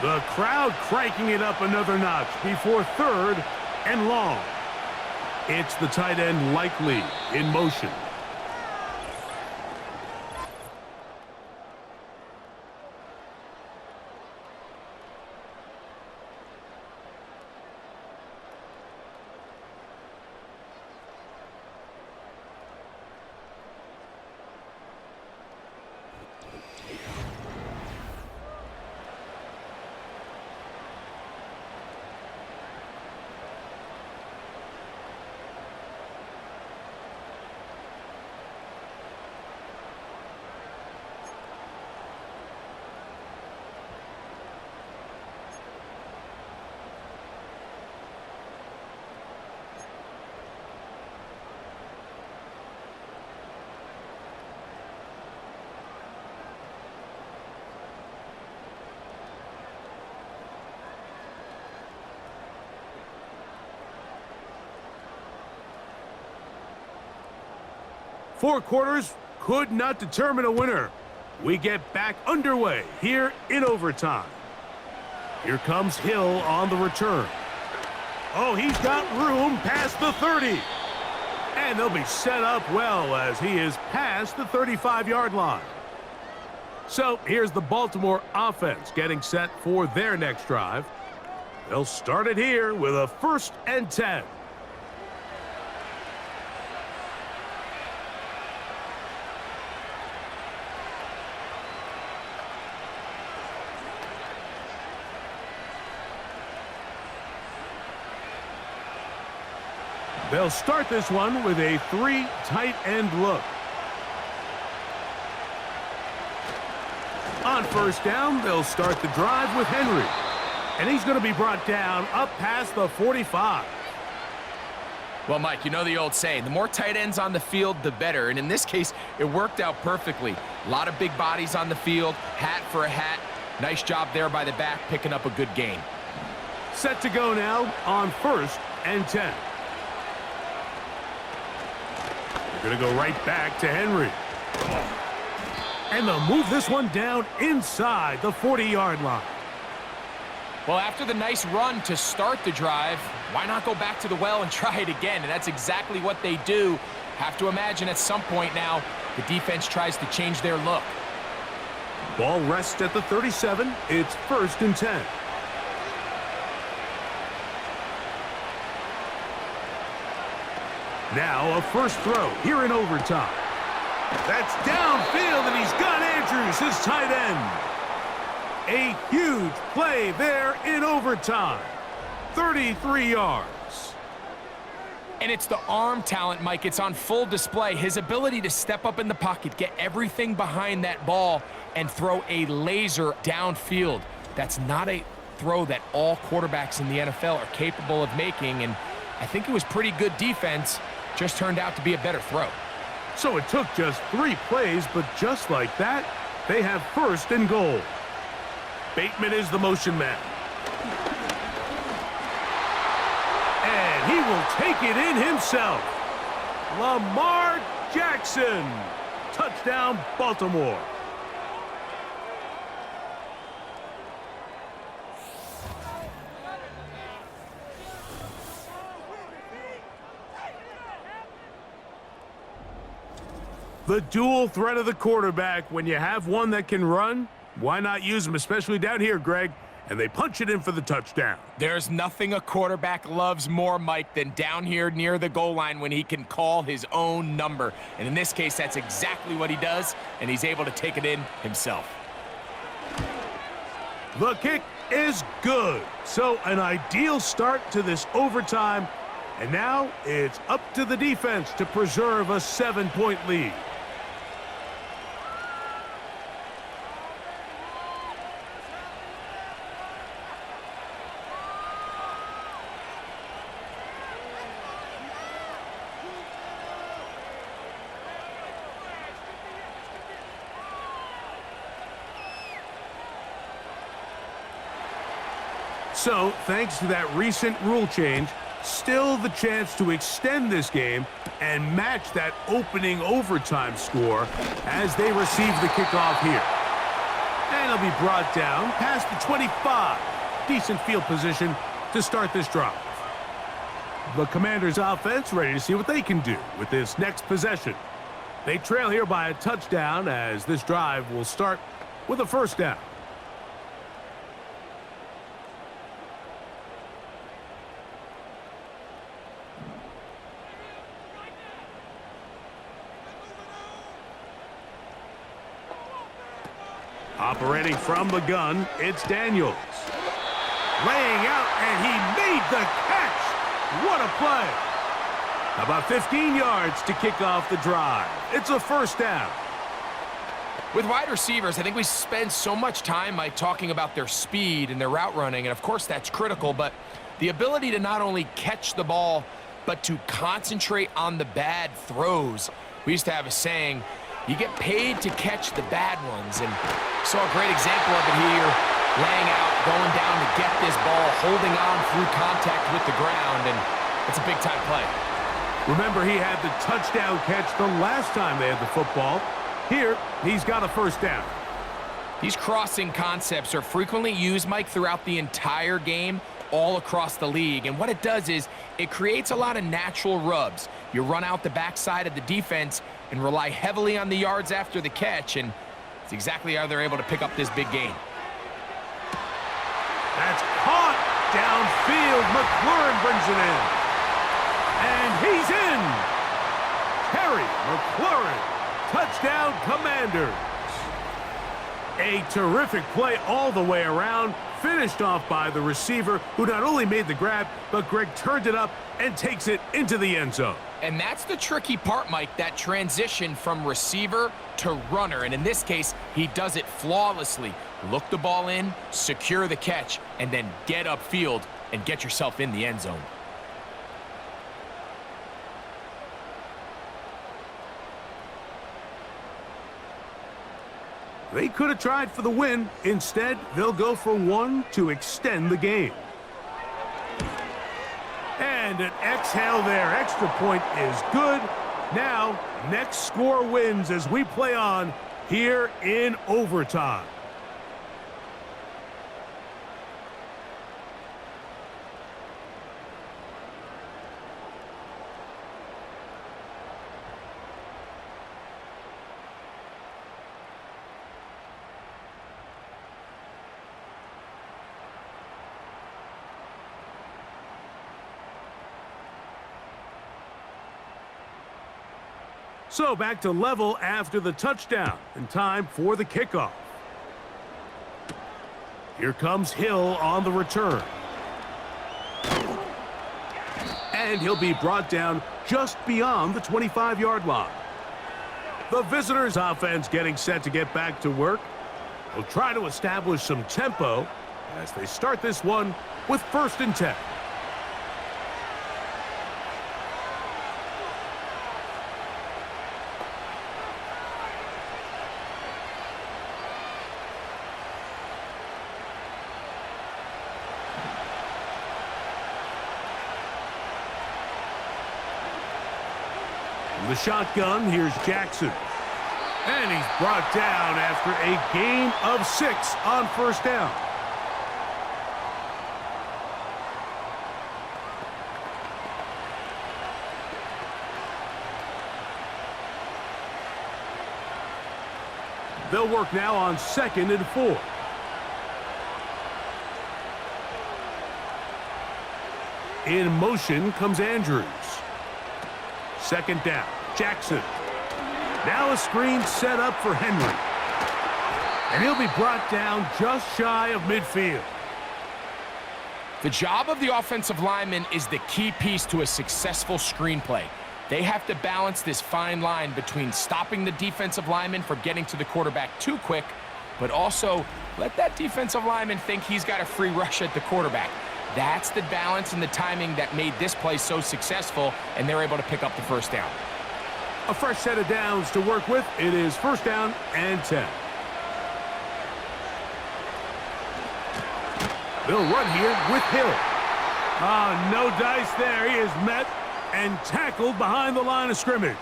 The crowd cranking it up another notch before 3rd and long. It's the tight end Likely in motion. Four quarters could not determine a winner. We get back underway here in overtime. Here comes Hill on the return. Oh, he's got room past the 30. And they'll be set up well as he is past the 35-yard line. So here's the Baltimore offense getting set for their next drive. They'll start it here with a 1st and 10. They'll start this one with a 3 tight end look. On 1st down, they'll start the drive with Henry. And he's going to be brought down up past the 45. Well, Mike, you know the old saying, the more tight ends on the field, the better. And in this case, it worked out perfectly. A lot of big bodies on the field, hat for a hat. Nice job there by the back, picking up a good gain. Set to go now on 1st and 10. Going to go right back to Henry. And they'll move this one down inside the 40-yard line. Well, after the nice run to start the drive, why not go back to the well and try it again? And that's exactly what they do. Have to imagine at some point now, the defense tries to change their look. Ball rests at the 37. It's 1st and 10. Now a first throw here in overtime. That's downfield, and he's got Andrews, his tight end. A huge play there in overtime. 33 yards. And it's the arm talent, Mike. It's on full display. His ability to step up in the pocket, get everything behind that ball, and throw a laser downfield. That's not a throw that all quarterbacks in the NFL are capable of making, and I think it was pretty good defense. Just turned out to be a better throw. So it took just 3 plays, but just like that, they have 1st and goal. Bateman is the motion man. And he will take it in himself. Lamar Jackson. Touchdown, Baltimore. The dual threat of the quarterback. When you have one that can run, why not use him, especially down here, Greg? And they punch it in for the touchdown. There's nothing a quarterback loves more, Mike, than down here near the goal line when he can call his own number. And in this case, that's exactly what he does, and he's able to take it in himself. The kick is good. So an ideal start to this overtime. And now it's up to the defense to preserve a 7-point lead. So, thanks to that recent rule change, still the chance to extend this game and match that opening overtime score as they receive the kickoff here. And he'll be brought down past the 25. Decent field position to start this drive. The Commanders' offense ready to see what they can do with this next possession. They trail here by a touchdown as this drive will start with a first down. Operating from the gun, it's Daniels. Laying out, and he made the catch. What a play. About 15 yards to kick off the drive. It's a first down. With wide receivers, I think we spend so much time, Mike, talking about their speed and their route running, and of course that's critical, but the ability to not only catch the ball, but to concentrate on the bad throws. We used to have a saying, you get paid to catch the bad ones, and saw a great example of it here, laying out, going down to get this ball, holding on through contact with the ground, and it's a big-time play. Remember, he had the touchdown catch the last time they had the football. Here, he's got a first down. These crossing concepts are frequently used, Mike, throughout the entire game, all across the league. And what it does is it creates a lot of natural rubs. You run out the backside of the defense and rely heavily on the yards after the catch, and it's exactly how they're able to pick up this big gain. That's caught downfield. McLaurin brings it in. And he's in. Terry McLaurin. Touchdown, Commanders. A terrific play all the way around. Finished off by the receiver, who not only made the grab, but Greg turned it up and takes it into the end zone. And that's the tricky part, Mike, that transition from receiver to runner. And in this case, he does it flawlessly. Look the ball in, secure the catch, and then get upfield and get yourself in the end zone. They could have tried for the win. Instead, they'll go for one to extend the game. And an exhale there. Extra point is good. Now, next score wins as we play on here in overtime. So back to level after the touchdown, and time for the kickoff. Here comes Hill on the return. And he'll be brought down just beyond the 25-yard line. The visitors' offense getting set to get back to work. They'll try to establish some tempo as they start this one with 1st and 10. The shotgun, here's Jackson. And he's brought down after a gain of 6 on 1st down. They'll work now on 2nd and 4. In motion comes Andrews. 2nd down. Jackson. Now a screen set up for Henry. And he'll be brought down just shy of midfield. The job of the offensive lineman is the key piece to a successful screenplay. They have to balance this fine line between stopping the defensive lineman from getting to the quarterback too quick, but also let that defensive lineman think he's got a free rush at the quarterback. That's the balance and the timing that made this play so successful, and they're able to pick up the 1st down. A fresh set of downs to work with. It is 1st down and 10. They'll run here with Hill. No dice there. He is met and tackled behind the line of scrimmage.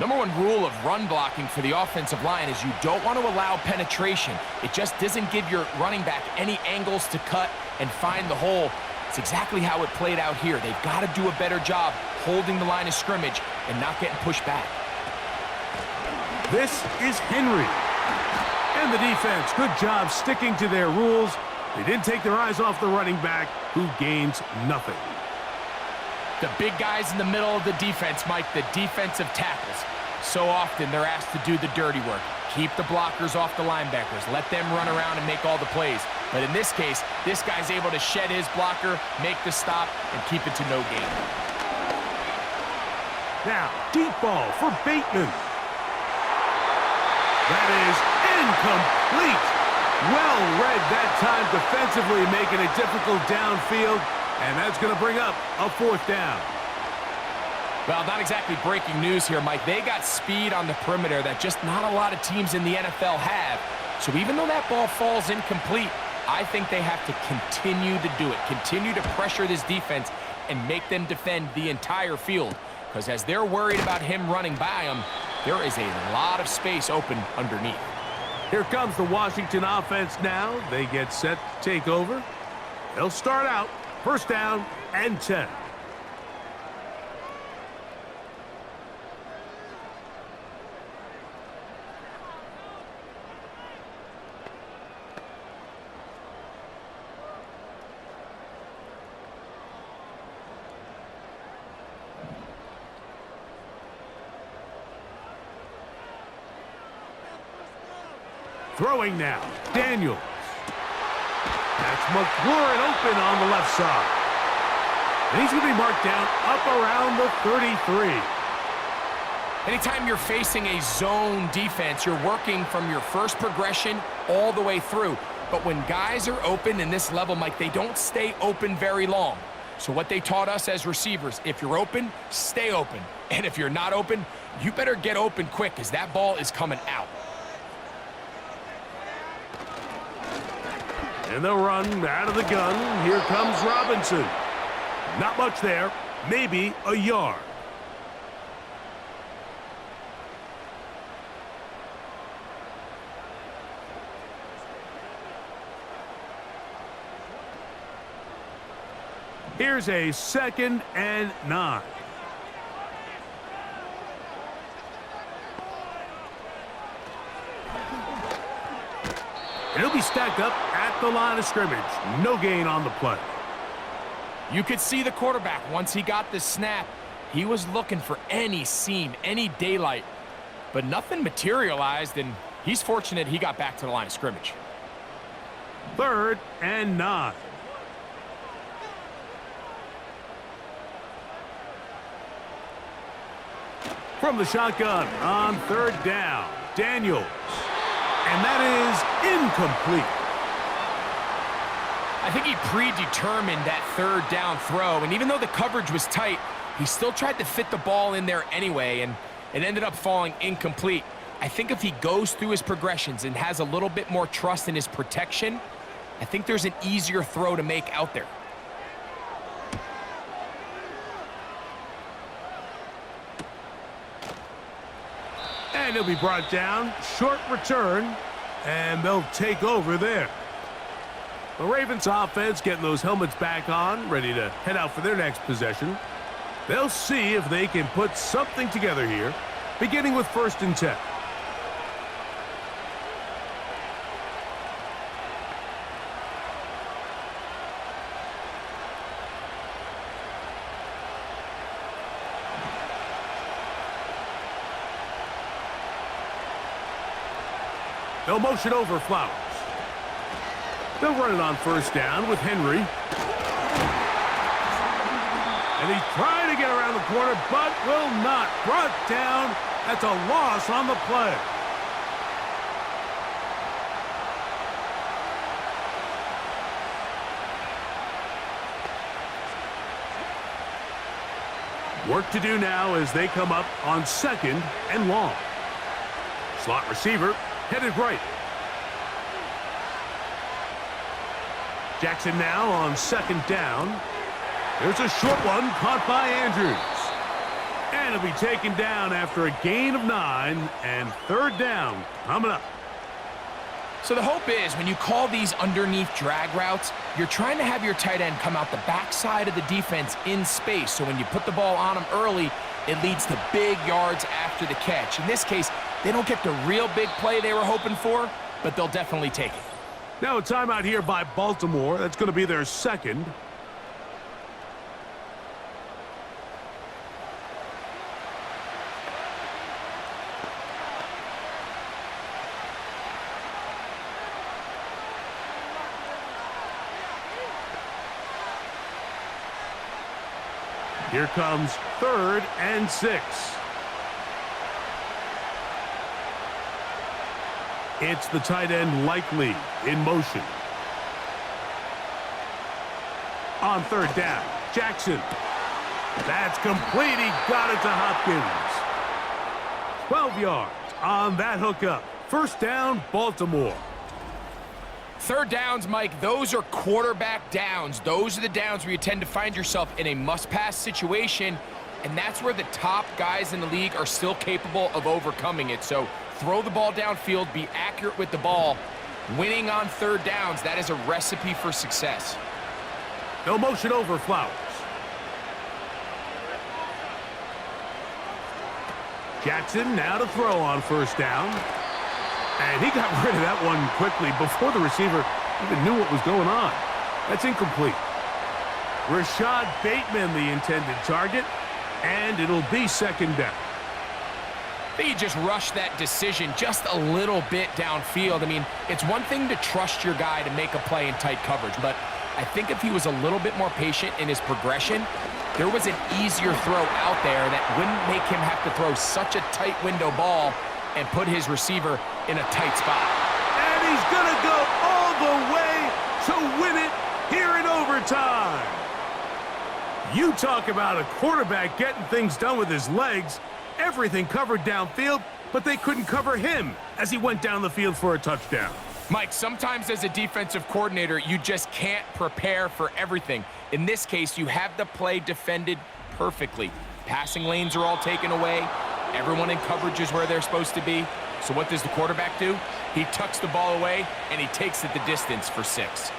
Number one rule of run blocking for the offensive line is you don't want to allow penetration. It just doesn't give your running back any angles to cut and find the hole. It's exactly how it played out here. They've got to do a better job holding the line of scrimmage and not getting pushed back. This is Henry. And the defense, good job sticking to their rules. They didn't take their eyes off the running back, who gains nothing. The big guys in the middle of the defense, Mike, the defensive tackles. So often they're asked to do the dirty work. Keep the blockers off the linebackers. Let them run around and make all the plays. But in this case, this guy's able to shed his blocker, make the stop, and keep it to no gain. Now, deep ball for Bateman. That is incomplete. Well read that time defensively, making it difficult downfield, and that's going to bring up a 4th down. Well, not exactly breaking news here, Mike. They got speed on the perimeter that just not a lot of teams in the NFL have. So even though that ball falls incomplete, I think they have to continue to do it, continue to pressure this defense and make them defend the entire field. Because as they're worried about him running by them, there is a lot of space open underneath. Here comes the Washington offense now. They get set to take over. They'll start out 1st down and 10. Throwing now, Daniels. That's McLaurin open on the left side. And he's going to be marked down up around the 33. Anytime you're facing a zone defense, you're working from your first progression all the way through. But when guys are open in this level, Mike, they don't stay open very long. So what they taught us as receivers, if you're open, stay open. And if you're not open, you better get open quick because that ball is coming out. And they'll run out of the gun. Here comes Robinson. Not much there. Maybe a yard. Here's a 2nd and 9. It'll be stacked up at the line of scrimmage. No gain on the play. You could see the quarterback, once he got the snap, he was looking for any seam, any daylight, but nothing materialized, and he's fortunate he got back to the line of scrimmage. 3rd and 9. From the shotgun on 3rd down, Daniels. And that is incomplete. I think he predetermined that 3rd down throw, and even though the coverage was tight, he still tried to fit the ball in there anyway, and it ended up falling incomplete. I think if he goes through his progressions and has a little bit more trust in his protection, I think there's an easier throw to make out there. And he'll be brought down. Short return. And they'll take over there. The Ravens offense getting those helmets back on, ready to head out for their next possession. They'll see if they can put something together here, beginning with 1st and 10. They'll motion over Flowers. They'll run it on 1st down with Henry. And he's trying to get around the corner, but will not. Brought down. That's a loss on the play. Work to do now as they come up on 2nd and long. Slot receiver headed right. Jackson now on 2nd down. There's a short one caught by Andrews. And he'll be taken down after a gain of 9, and third down coming up. So the hope is when you call these underneath drag routes, you're trying to have your tight end come out the backside of the defense in space. So when you put the ball on him early, it leads to big yards after the catch. In this case, they don't get the real big play they were hoping for, but they'll definitely take it. Now a timeout here by Baltimore. That's going to be their second. Here comes 3rd and 6. It's the tight end Likely in motion. On 3rd down, Jackson. That's complete. He got it to Hopkins. 12 yards on that hookup. First down, Baltimore. 3rd downs, Mike, those are quarterback downs. Those are the downs where you tend to find yourself in a must-pass situation, and that's where the top guys in the league are still capable of overcoming it. So throw the ball downfield, be accurate with the ball. Winning on 3rd downs, that is a recipe for success. No motion over Flowers. Jackson now to throw on 1st down. And he got rid of that one quickly before the receiver even knew what was going on. That's incomplete. Rashad Bateman, the intended target, and it'll be 2nd down. I think you just rushed that decision just a little bit downfield. I mean, it's one thing to trust your guy to make a play in tight coverage, but I think if he was a little bit more patient in his progression, there was an easier throw out there that wouldn't make him have to throw such a tight window ball and put his receiver in a tight spot. And he's going to go all the way to win it here in overtime. You talk about a quarterback getting things done with his legs. Everything covered downfield, but they couldn't cover him as he went down the field for a touchdown. Mike, sometimes as a defensive coordinator, you just can't prepare for everything. In this case, you have the play defended perfectly. Passing lanes are all taken away. Everyone in coverage is where they're supposed to be. So what does the quarterback do? He tucks the ball away, and he takes it the distance for 6.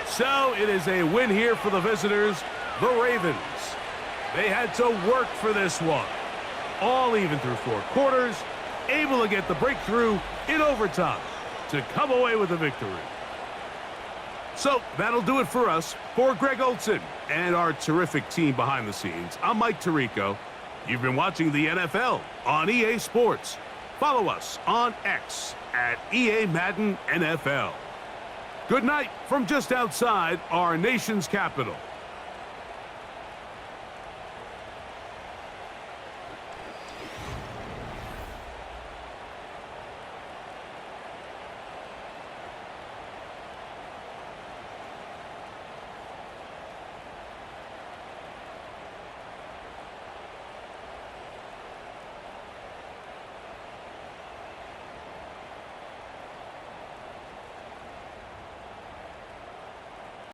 So it is a win here for the visitors, the Ravens. They had to work for this one. All even through 4 quarters, able to get the breakthrough in overtime to come away with a victory. So that'll do it for us. For Greg Olson and our terrific team behind the scenes, I'm Mike Tirico. You've been watching the NFL on EA Sports. Follow us on X at EA Madden NFL. Good night from just outside our nation's capital.